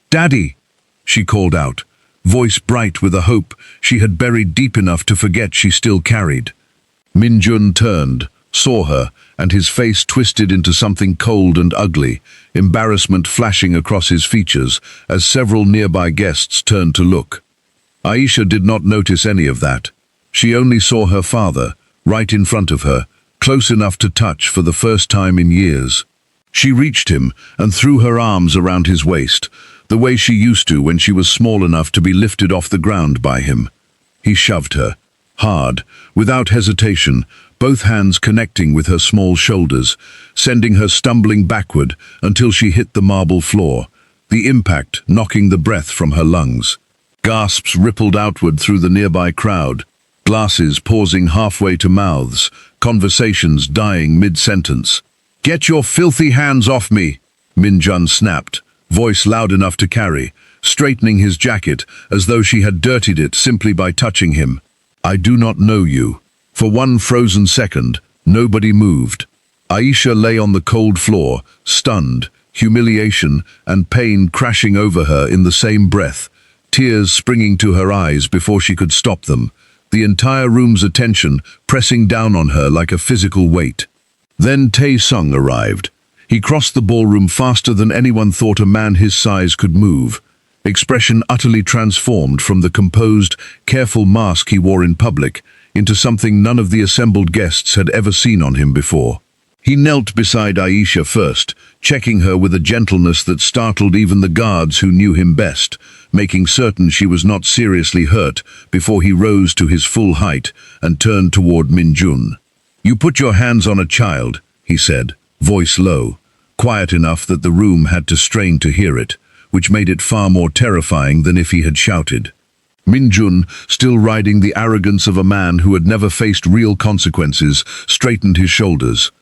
"Daddy!" she called out, voice bright with a hope she had buried deep enough to forget she still carried. Min-jun turned, saw her, and his face twisted into something cold and ugly, embarrassment flashing across his features as several nearby guests turned to look. Aisha did not notice any of that. She only saw her father, right in front of her, close enough to touch for the first time in years. She reached him and threw her arms around his waist, the way she used to when she was small enough to be lifted off the ground by him. He shoved her, hard, without hesitation, both hands connecting with her small shoulders, sending her stumbling backward until she hit the marble floor, the impact knocking the breath from her lungs. Gasps rippled outward through the nearby crowd, glasses pausing halfway to mouths, conversations dying mid-sentence. "Get your filthy hands off me!" Minjun snapped, voice loud enough to carry, straightening his jacket as though she had dirtied it simply by touching him. "I do not know you." For one frozen second, nobody moved. Aisha lay on the cold floor, stunned, humiliation and pain crashing over her in the same breath, tears springing to her eyes before she could stop them, the entire room's attention pressing down on her like a physical weight. Then Tae-sung arrived. He crossed the ballroom faster than anyone thought a man his size could move, expression utterly transformed from the composed, careful mask he wore in public into something none of the assembled guests had ever seen on him before. He knelt beside Aisha first, checking her with a gentleness that startled even the guards who knew him best, making certain she was not seriously hurt before he rose to his full height and turned toward Minjun. "You put your hands on a child," he said, voice low, quiet enough that the room had to strain to hear it, which made it far more terrifying than if he had shouted. Minjun, still riding the arrogance of a man who had never faced real consequences, straightened his shoulders.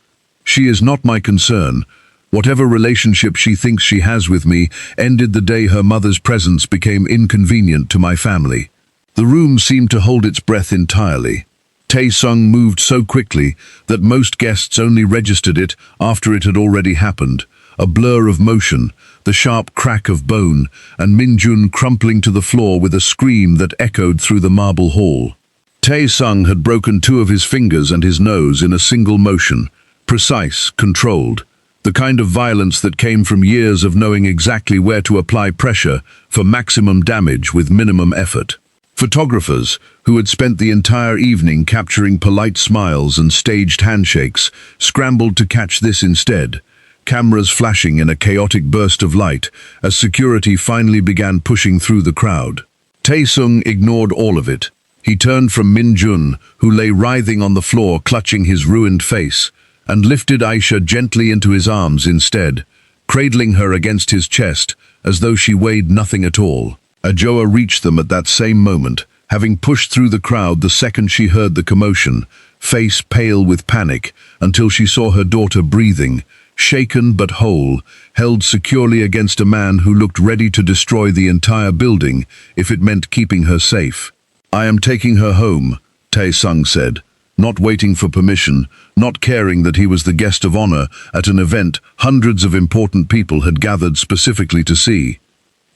"She is not my concern. Whatever relationship she thinks she has with me ended the day her mother's presence became inconvenient to my family." The room seemed to hold its breath entirely. Tae-sung moved so quickly that most guests only registered it after it had already happened, a blur of motion, the sharp crack of bone, and Minjun crumpling to the floor with a scream that echoed through the marble hall. Tae-sung had broken 2 of his fingers and his nose in a single motion, precise, controlled, the kind of violence that came from years of knowing exactly where to apply pressure for maximum damage with minimum effort. Photographers, who had spent the entire evening capturing polite smiles and staged handshakes, scrambled to catch this instead, cameras flashing in a chaotic burst of light as security finally began pushing through the crowd. Tae-sung ignored all of it. He turned from Minjun, who lay writhing on the floor clutching his ruined face, and lifted Aisha gently into his arms instead, cradling her against his chest as though she weighed nothing at all. Ajoa reached them at that same moment, having pushed through the crowd the second she heard the commotion, face pale with panic, until she saw her daughter breathing, shaken but whole, held securely against a man who looked ready to destroy the entire building if it meant keeping her safe. "I am taking her home," Tae-sung said, not waiting for permission, not caring that he was the guest of honor at an event hundreds of important people had gathered specifically to see.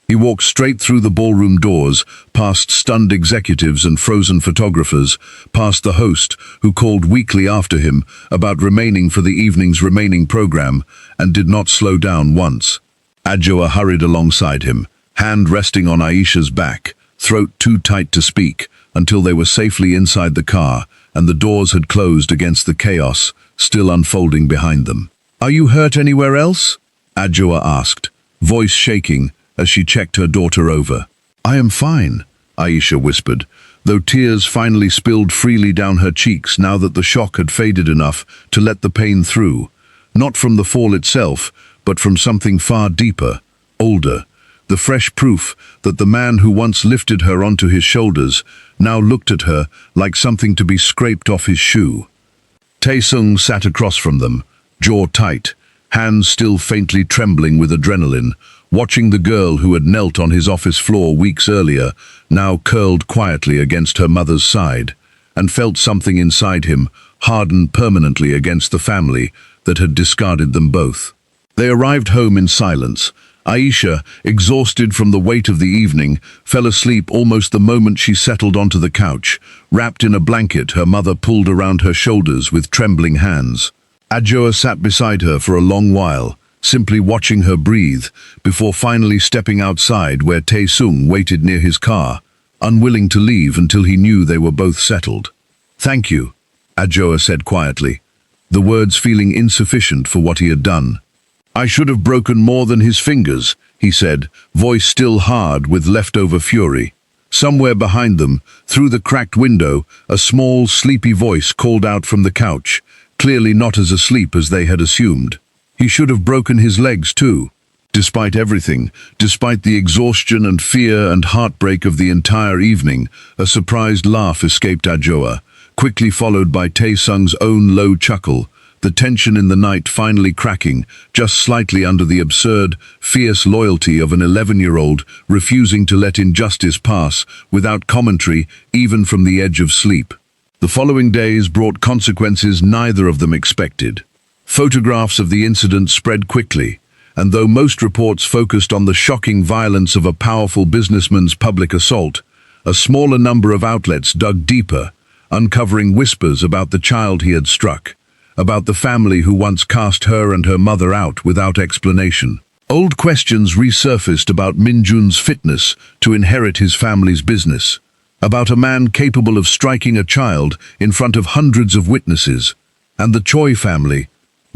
He walked straight through the ballroom doors, past stunned executives and frozen photographers, past the host, who called weekly after him about remaining for the evening's remaining program, and did not slow down once. Ajoa hurried alongside him, hand resting on Aisha's back, throat too tight to speak, until they were safely inside the car, and the doors had closed against the chaos still unfolding behind them. "Are you hurt anywhere else?" Ajoa asked, voice shaking as she checked her daughter over. "I am fine," Aisha whispered, though tears finally spilled freely down her cheeks now that the shock had faded enough to let the pain through, not from the fall itself, but from something far deeper, older, the fresh proof that the man who once lifted her onto his shoulders now looked at her like something to be scraped off his shoe. Tae-sung sat across from them, jaw tight, hands still faintly trembling with adrenaline, watching the girl who had knelt on his office floor weeks earlier, now curled quietly against her mother's side, and felt something inside him harden permanently against the family that had discarded them both. They arrived home in silence. Aisha, exhausted from the weight of the evening, fell asleep almost the moment she settled onto the couch, wrapped in a blanket her mother pulled around her shoulders with trembling hands. Ajoa sat beside her for a long while, simply watching her breathe, before finally stepping outside where Tae-sung waited near his car, unwilling to leave until he knew they were both settled. "Thank you," Ajoa said quietly, the words feeling insufficient for what he had done. "I should have broken more than his fingers," he said, voice still hard with leftover fury. Somewhere behind them, through the cracked window, a small, sleepy voice called out from the couch, clearly not as asleep as they had assumed. "He should have broken his legs too." Despite everything, despite the exhaustion and fear and heartbreak of the entire evening, a surprised laugh escaped Ajoa, quickly followed by Tae-sung's own low chuckle, the tension in the night finally cracking, just slightly under the absurd, fierce loyalty of an 11-year-old refusing to let injustice pass without commentary even from the edge of sleep. The following days brought consequences neither of them expected. Photographs of the incident spread quickly, and though most reports focused on the shocking violence of a powerful businessman's public assault, a smaller number of outlets dug deeper, uncovering whispers about the child he had struck, about the family who once cast her and her mother out without explanation. Old questions resurfaced about Min-jun's fitness to inherit his family's business, about a man capable of striking a child in front of hundreds of witnesses, and the Choi family,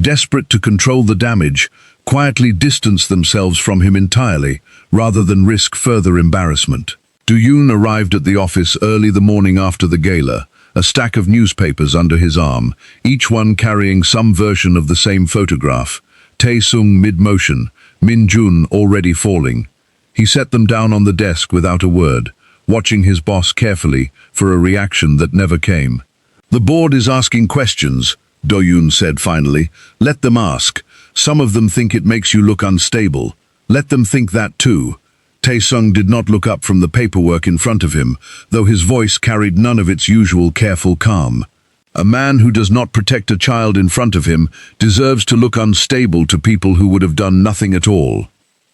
desperate to control the damage, quietly distanced themselves from him entirely, rather than risk further embarrassment. Do-yoon arrived at the office early the morning after the gala, a stack of newspapers under his arm, each one carrying some version of the same photograph. Tae-sung mid-motion, Min-jun already falling. He set them down on the desk without a word, watching his boss carefully for a reaction that never came. "The board is asking questions," Do-yoon said finally. "Let them ask. Some of them think it makes you look unstable. Let them think that too." Tae-sung did not look up from the paperwork in front of him, though his voice carried none of its usual careful calm. A man who does not protect a child in front of him deserves to look unstable to people who would have done nothing at all.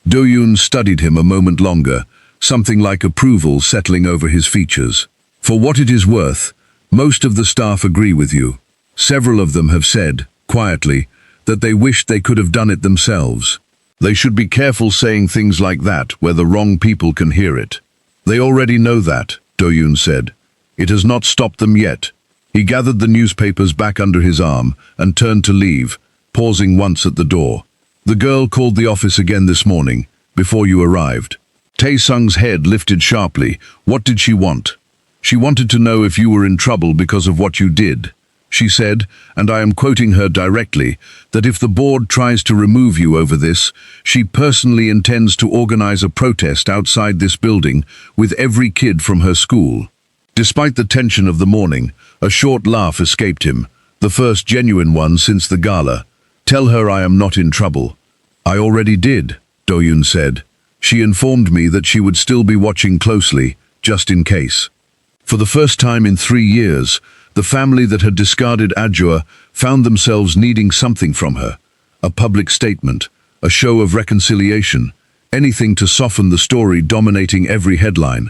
Do-yoon studied him a moment longer, something like approval settling over his features. "For what it is worth, most of the staff agree with you. Several of them have said, quietly, that they wished they could have done it themselves. They should be careful saying things like that where the wrong people can hear it. They already know that," Do-yoon said. "It has not stopped them yet." He gathered the newspapers back under his arm and turned to leave, pausing once at the door. "The girl called the office again this morning, before you arrived." Tae-sung's head lifted sharply. "What did she want?" "She wanted to know if you were in trouble because of what you did. She said, and I am quoting her directly, that if the board tries to remove you over this, she personally intends to organize a protest outside this building with every kid from her school." Despite the tension of the morning, a short laugh escaped him, the first genuine one since the gala. "Tell her I am not in trouble." "I already did," Do-yoon said. "She informed me that she would still be watching closely, just in case." For the first time in 3 years, the family that had discarded Adjoa found themselves needing something from her. A public statement, a show of reconciliation, anything to soften the story dominating every headline.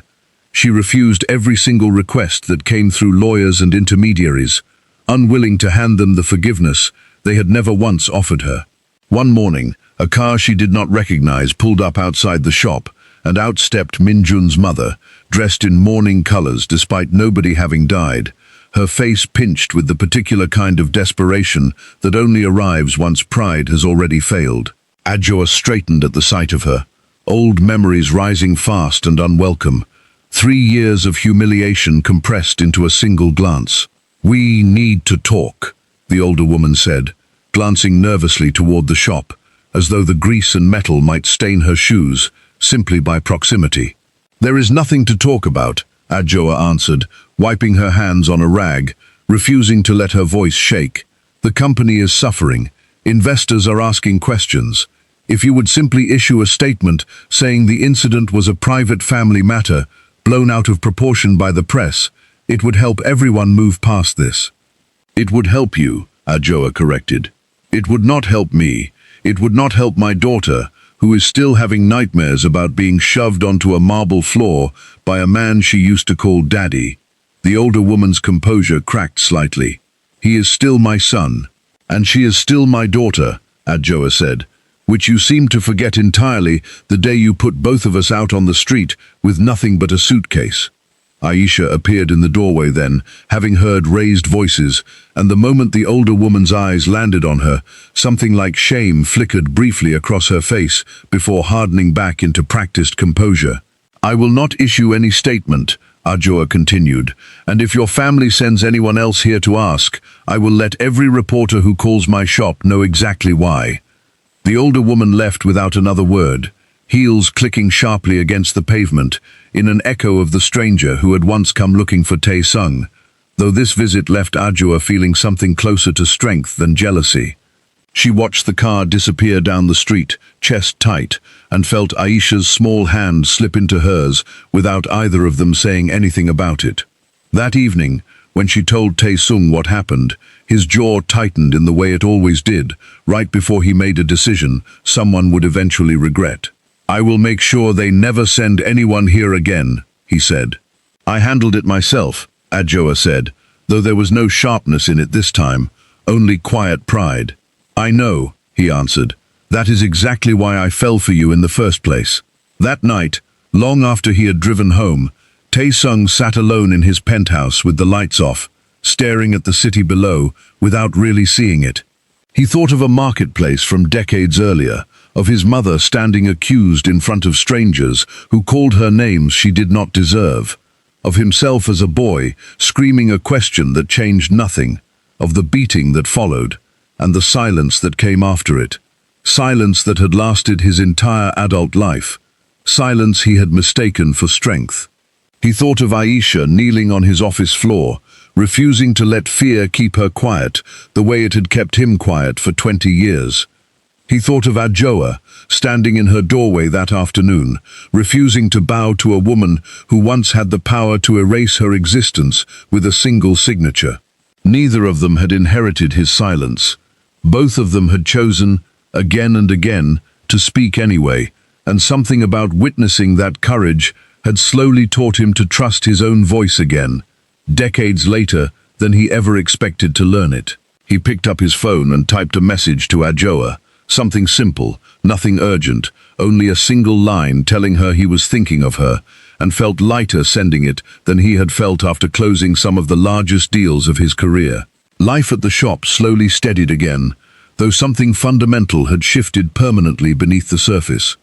She refused every single request that came through lawyers and intermediaries, unwilling to hand them the forgiveness they had never once offered her. One morning, a car she did not recognize pulled up outside the shop, and out stepped Min-jun's mother, dressed in mourning colors despite nobody having died, her face pinched with the particular kind of desperation that only arrives once pride has already failed. Adjoa straightened at the sight of her, old memories rising fast and unwelcome, 3 years of humiliation compressed into a single glance. "We need to talk," the older woman said, glancing nervously toward the shop, as though the grease and metal might stain her shoes, simply by proximity. "There is nothing to talk about," Adjoa answered, wiping her hands on a rag, refusing to let her voice shake. "The company is suffering. Investors are asking questions. If you would simply issue a statement saying the incident was a private family matter, blown out of proportion by the press, it would help everyone move past this." "It would help you," Adjoa corrected. "It would not help me. It would not help my daughter, who is still having nightmares about being shoved onto a marble floor by a man she used to call Daddy." The older woman's composure cracked slightly. "He is still my son, and she is still my daughter," Adjoa said, "which you seem to forget entirely the day you put both of us out on the street with nothing but a suitcase." Aisha appeared in the doorway then, having heard raised voices, and the moment the older woman's eyes landed on her, something like shame flickered briefly across her face before hardening back into practiced composure. "I will not issue any statement," Adjoa continued, "and if your family sends anyone else here to ask, I will let every reporter who calls my shop know exactly why." The older woman left without another word, heels clicking sharply against the pavement, in an echo of the stranger who had once come looking for Tae-sung, though this visit left Ajua feeling something closer to strength than jealousy. She watched the car disappear down the street, chest tight, and felt Aisha's small hand slip into hers without either of them saying anything about it. That evening, when she told Tae-sung what happened, his jaw tightened in the way it always did, right before he made a decision someone would eventually regret. "I will make sure they never send anyone here again," he said. "I handled it myself," Adjoa said, though there was no sharpness in it this time, only quiet pride. "I know," he answered. "That is exactly why I fell for you in the first place." That night, long after he had driven home, Tae-sung sat alone in his penthouse with the lights off, staring at the city below without really seeing it. He thought of a marketplace from decades earlier, of his mother standing accused in front of strangers who called her names she did not deserve, of himself as a boy screaming a question that changed nothing, of the beating that followed, and the silence that came after it. Silence that had lasted his entire adult life. Silence he had mistaken for strength. He thought of Aisha kneeling on his office floor, refusing to let fear keep her quiet the way it had kept him quiet for 20 years. He thought of Adjoa, standing in her doorway that afternoon, refusing to bow to a woman who once had the power to erase her existence with a single signature. Neither of them had inherited his silence. Both of them had chosen, again and again, to speak anyway, and something about witnessing that courage had slowly taught him to trust his own voice again, decades later than he ever expected to learn it. He picked up his phone and typed a message to Adjoa, something simple, nothing urgent, only a single line telling her he was thinking of her, and felt lighter sending it than he had felt after closing some of the largest deals of his career. Life at the shop slowly steadied again, though something fundamental had shifted permanently beneath the surface.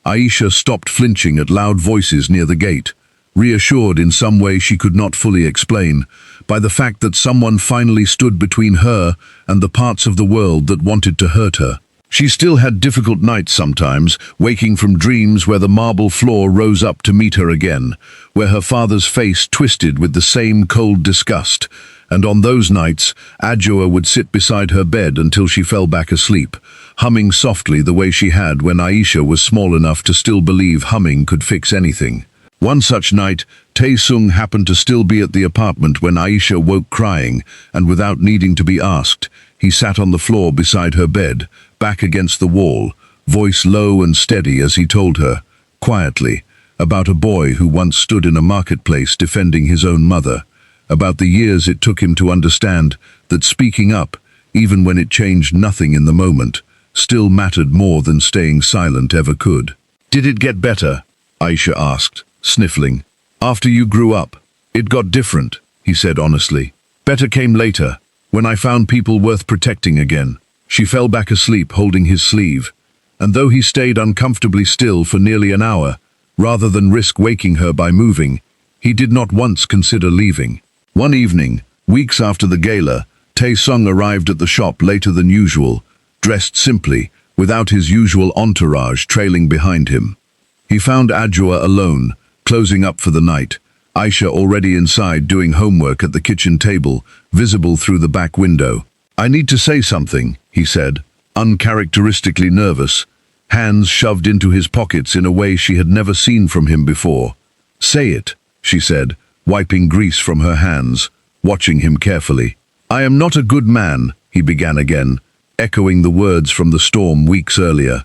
Aisha stopped flinching at loud voices near the gate, reassured in some way she could not fully explain, by the fact that someone finally stood between her and the parts of the world that wanted to hurt her. She still had difficult nights sometimes, waking from dreams where the marble floor rose up to meet her again, where her father's face twisted with the same cold disgust, and on those nights, Adjoa would sit beside her bed until she fell back asleep, humming softly the way she had when Aisha was small enough to still believe humming could fix anything. One such night, Tae-sung happened to still be at the apartment when Aisha woke crying, and without needing to be asked, he sat on the floor beside her bed, back against the wall, voice low and steady as he told her, quietly, about a boy who once stood in a marketplace defending his own mother, about the years it took him to understand that speaking up, even when it changed nothing in the moment, still mattered more than staying silent ever could. "Did it get better?" Aisha asked, sniffling. "After you grew up, it got different," he said honestly. "Better came later, when I found people worth protecting again." She fell back asleep holding his sleeve, and though he stayed uncomfortably still for nearly an hour, rather than risk waking her by moving, he did not once consider leaving. One evening, weeks after the gala, Tae-sung arrived at the shop later than usual, dressed simply, without his usual entourage trailing behind him. He found Adjoa alone, closing up for the night, Aisha already inside doing homework at the kitchen table, visible through the back window. "I need to say something," he said, uncharacteristically nervous, hands shoved into his pockets in a way she had never seen from him before. "Say it," she said, wiping grease from her hands, watching him carefully. "I am not a good man," he began again, echoing the words from the storm weeks earlier.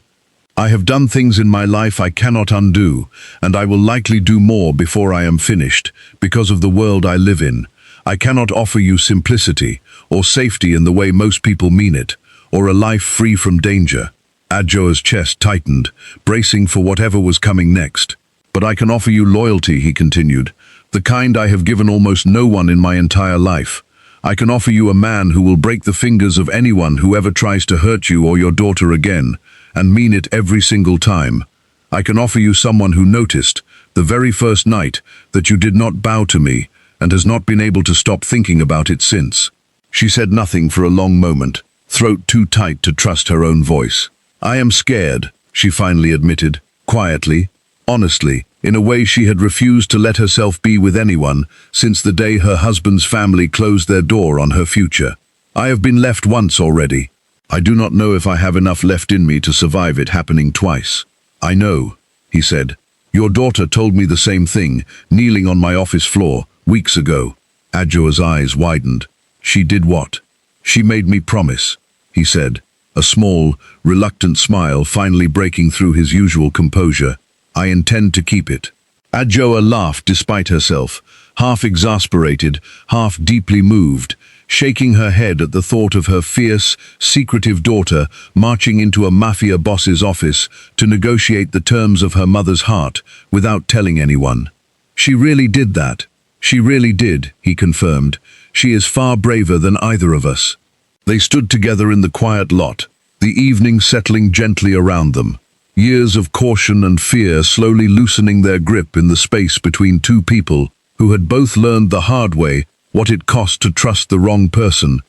"I have done things in my life I cannot undo, and I will likely do more before I am finished, because of the world I live in. I cannot offer you simplicity, or safety in the way most people mean it, or a life free from danger." Adjoa's chest tightened, bracing for whatever was coming next. "But I can offer you loyalty," he continued, "the kind I have given almost no one in my entire life. I can offer you a man who will break the fingers of anyone who ever tries to hurt you or your daughter again, and mean it every single time. I can offer you someone who noticed, the very first night, that you did not bow to me, and has not been able to stop thinking about it since." She said nothing for a long moment, throat too tight to trust her own voice. I am scared, she finally admitted, quietly, honestly, in a way she had refused to let herself be with anyone since the day her husband's family closed their door on her future. I have been left once already. I do not know if I have enough left in me to survive it happening twice. I know, he said. Your daughter told me the same thing, kneeling on my office floor, weeks ago. Adjoa's eyes widened. She did what? She made me promise, he said, a small, reluctant smile finally breaking through his usual composure. I intend to keep it. Adjoa laughed despite herself, half exasperated, half deeply moved, shaking her head at the thought of her fierce, secretive daughter marching into a mafia boss's office to negotiate the terms of her mother's heart without telling anyone. She really did that. She really did, he confirmed. She is far braver than either of us. They stood together in the quiet lot, the evening settling gently around them. Years of caution and fear slowly loosening their grip in the space between two people who had both learned the hard way what it cost to trust the wrong person,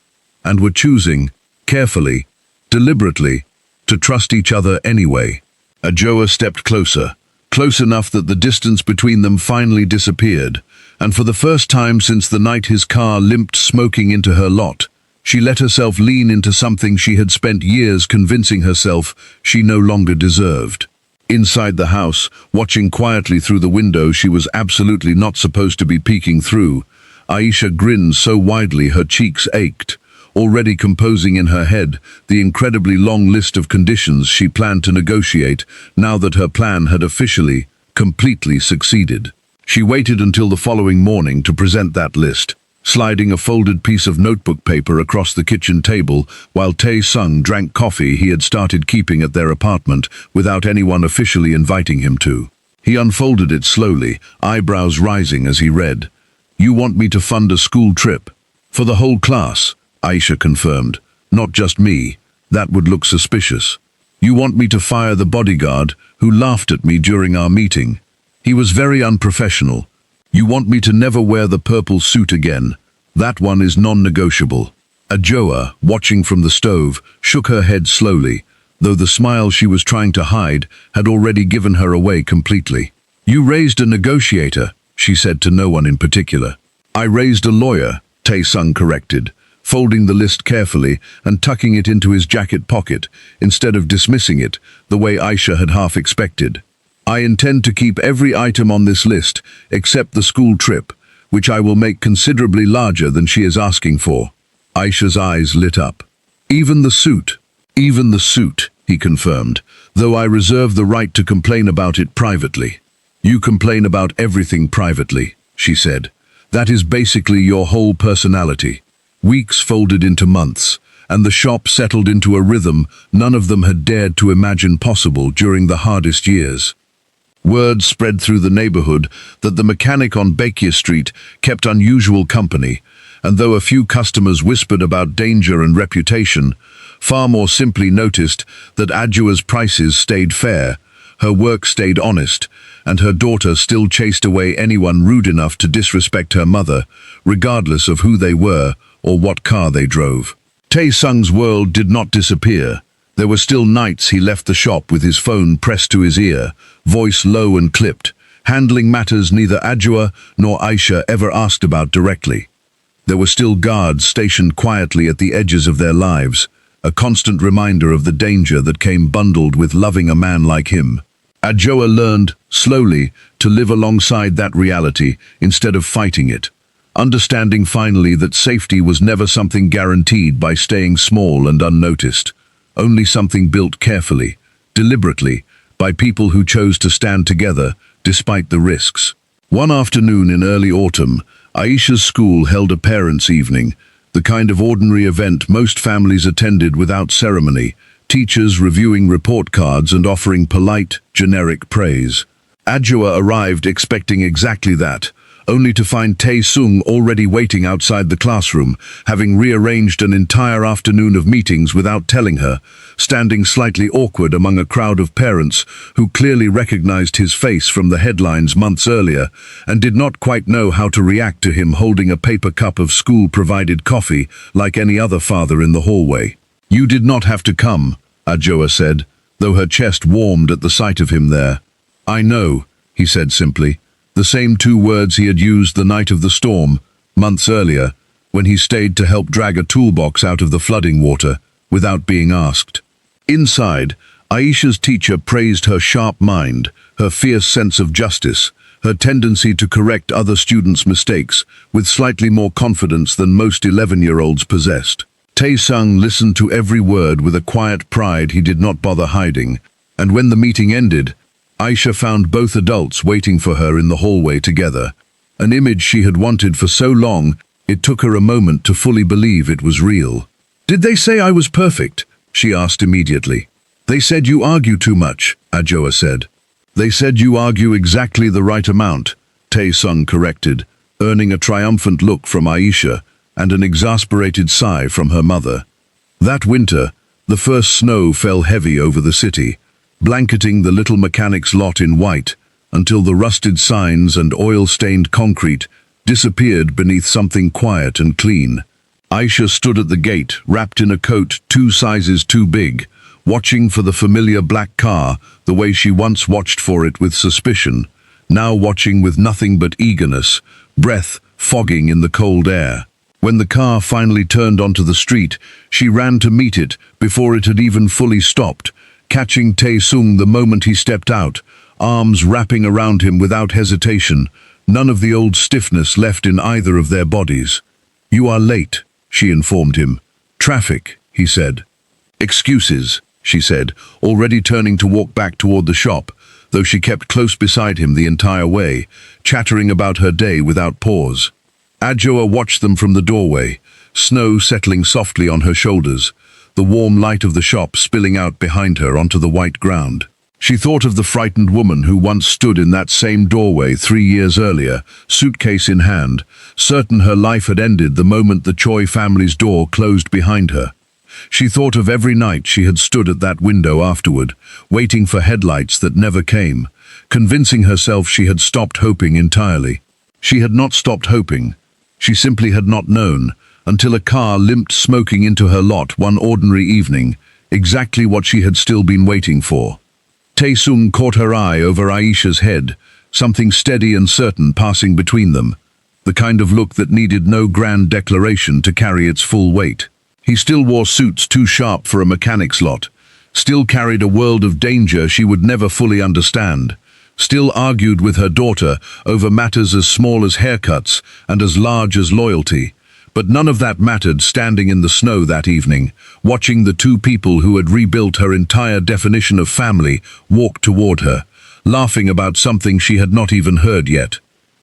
and were choosing, carefully, deliberately, to trust each other anyway. Adjoa stepped closer, close enough that the distance between them finally disappeared, and for the first time since the night his car limped smoking into her lot, she let herself lean into something she had spent years convincing herself she no longer deserved. Inside the house, watching quietly through the window she was absolutely not supposed to be peeking through, Aisha grinned so widely her cheeks ached, already composing in her head the incredibly long list of conditions she planned to negotiate now that her plan had officially, completely succeeded. She waited until the following morning to present that list, sliding a folded piece of notebook paper across the kitchen table while Tae-sung drank coffee he had started keeping at their apartment without anyone officially inviting him to. He unfolded it slowly, eyebrows rising as he read. You want me to fund a school trip? For the whole class, Aisha confirmed. Not just me. That would look suspicious. You want me to fire the bodyguard who laughed at me during our meeting. He was very unprofessional. You want me to never wear the purple suit again. That one is non-negotiable. Adjoa, watching from the stove, shook her head slowly, though the smile she was trying to hide had already given her away completely. You raised a negotiator, she said to no one in particular. I raised a lawyer, Tae-sung corrected, folding the list carefully and tucking it into his jacket pocket, instead of dismissing it, the way Aisha had half expected. I intend to keep every item on this list, except the school trip, which I will make considerably larger than she is asking for. Aisha's eyes lit up. Even the suit, he confirmed, though I reserve the right to complain about it privately. You complain about everything privately, she said. That is basically your whole personality. Weeks folded into months, and the shop settled into a rhythm none of them had dared to imagine possible during the hardest years. Word spread through the neighborhood that the mechanic on Baekje Street kept unusual company, and though a few customers whispered about danger and reputation, far more simply noticed that Adjoa's prices stayed fair, her work stayed honest, and her daughter still chased away anyone rude enough to disrespect her mother, regardless of who they were or what car they drove. Tae-sung's world did not disappear. There were still nights he left the shop with his phone pressed to his ear, voice low and clipped, handling matters neither Adjoa nor Aisha ever asked about directly. There were still guards stationed quietly at the edges of their lives, a constant reminder of the danger that came bundled with loving a man like him. Adjoa learned, slowly, to live alongside that reality instead of fighting it, understanding finally that safety was never something guaranteed by staying small and unnoticed, only something built carefully, deliberately, by people who chose to stand together despite the risks. One afternoon in early autumn, Aisha's school held a parents' evening, the kind of ordinary event most families attended without ceremony, teachers reviewing report cards and offering polite, generic praise. Adjoa arrived expecting exactly that, only to find Tae-sung already waiting outside the classroom, having rearranged an entire afternoon of meetings without telling her, standing slightly awkward among a crowd of parents who clearly recognized his face from the headlines months earlier and did not quite know how to react to him holding a paper cup of school-provided coffee like any other father in the hallway. You did not have to come, Adjoa said, though her chest warmed at the sight of him there. "I know," he said simply, the same 2 words he had used the night of the storm, months earlier, when he stayed to help drag a toolbox out of the flooding water, without being asked. Inside, Aisha's teacher praised her sharp mind, her fierce sense of justice, her tendency to correct other students' mistakes with slightly more confidence than most 11-year-olds possessed. Tae-sung listened to every word with a quiet pride he did not bother hiding, and when the meeting ended, Aisha found both adults waiting for her in the hallway together. An image she had wanted for so long, it took her a moment to fully believe it was real. "Did they say I was perfect?" she asked immediately. "They said you argue too much," Ajoa said. "They said you argue exactly the right amount," Tae-sung corrected, earning a triumphant look from Aisha and an exasperated sigh from her mother. That winter, the first snow fell heavy over the city, blanketing the little mechanic's lot in white, until the rusted signs and oil-stained concrete disappeared beneath something quiet and clean. Aisha stood at the gate, wrapped in a coat 2 sizes too big, watching for the familiar black car the way she once watched for it with suspicion, now watching with nothing but eagerness, breath fogging in the cold air. When the car finally turned onto the street, she ran to meet it before it had even fully stopped, catching Tae-sung the moment he stepped out, arms wrapping around him without hesitation, none of the old stiffness left in either of their bodies. "You are late," she informed him. "Traffic," he said. "Excuses," she said, already turning to walk back toward the shop, though she kept close beside him the entire way, chattering about her day without pause. Ajoa watched them from the doorway, snow settling softly on her shoulders, the warm light of the shop spilling out behind her onto the white ground. She thought of the frightened woman who once stood in that same doorway 3 years earlier, suitcase in hand, certain her life had ended the moment the Choi family's door closed behind her. She thought of every night she had stood at that window afterward, waiting for headlights that never came, convincing herself she had stopped hoping entirely. She had not stopped hoping. She simply had not known, until a car limped smoking into her lot one ordinary evening, exactly what she had still been waiting for. Tae-sung caught her eye over Aisha's head, something steady and certain passing between them, the kind of look that needed no grand declaration to carry its full weight. He still wore suits too sharp for a mechanic's lot, still carried a world of danger she would never fully understand, still argued with her daughter over matters as small as haircuts and as large as loyalty. But none of that mattered standing in the snow that evening, watching the 2 people who had rebuilt her entire definition of family walk toward her, laughing about something she had not even heard yet.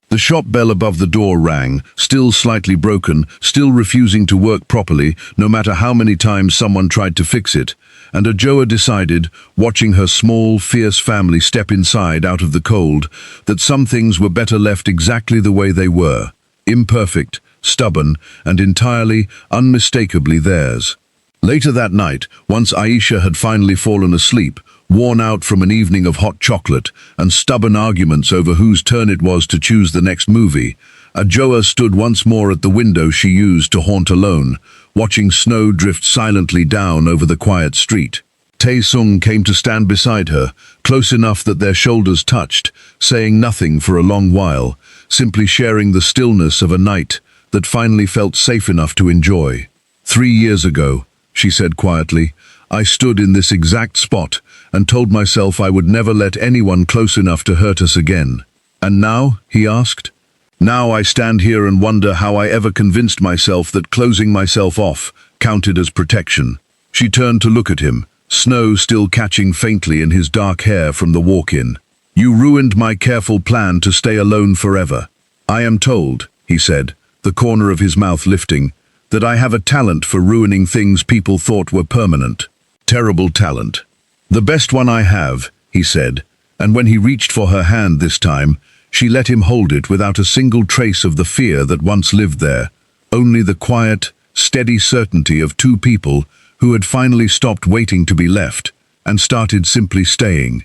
The shop bell above the door rang, still slightly broken, still refusing to work properly, no matter how many times someone tried to fix it, and Ajoa decided, watching her small, fierce family step inside out of the cold, that some things were better left exactly the way they were, imperfect, stubborn, and entirely, unmistakably theirs. Later that night, once Aisha had finally fallen asleep, worn out from an evening of hot chocolate and stubborn arguments over whose turn it was to choose the next movie, Ajoa stood once more at the window she used to haunt alone, watching snow drift silently down over the quiet street. Tae-sung came to stand beside her, close enough that their shoulders touched, saying nothing for a long while, simply sharing the stillness of a night that finally felt safe enough to enjoy. 3 years ago, she said quietly, I stood in this exact spot and told myself I would never let anyone close enough to hurt us again. And now, he asked. Now I stand here and wonder how I ever convinced myself that closing myself off counted as protection. She turned to look at him, snow still catching faintly in his dark hair from the walk-in. You ruined my careful plan to stay alone forever. I am told, he said, the corner of his mouth lifting, that I have a talent for ruining things people thought were permanent. Terrible talent. The best one I have, he said, and when he reached for her hand this time, she let him hold it without a single trace of the fear that once lived there, only the quiet, steady certainty of two people who had finally stopped waiting to be left and started simply staying.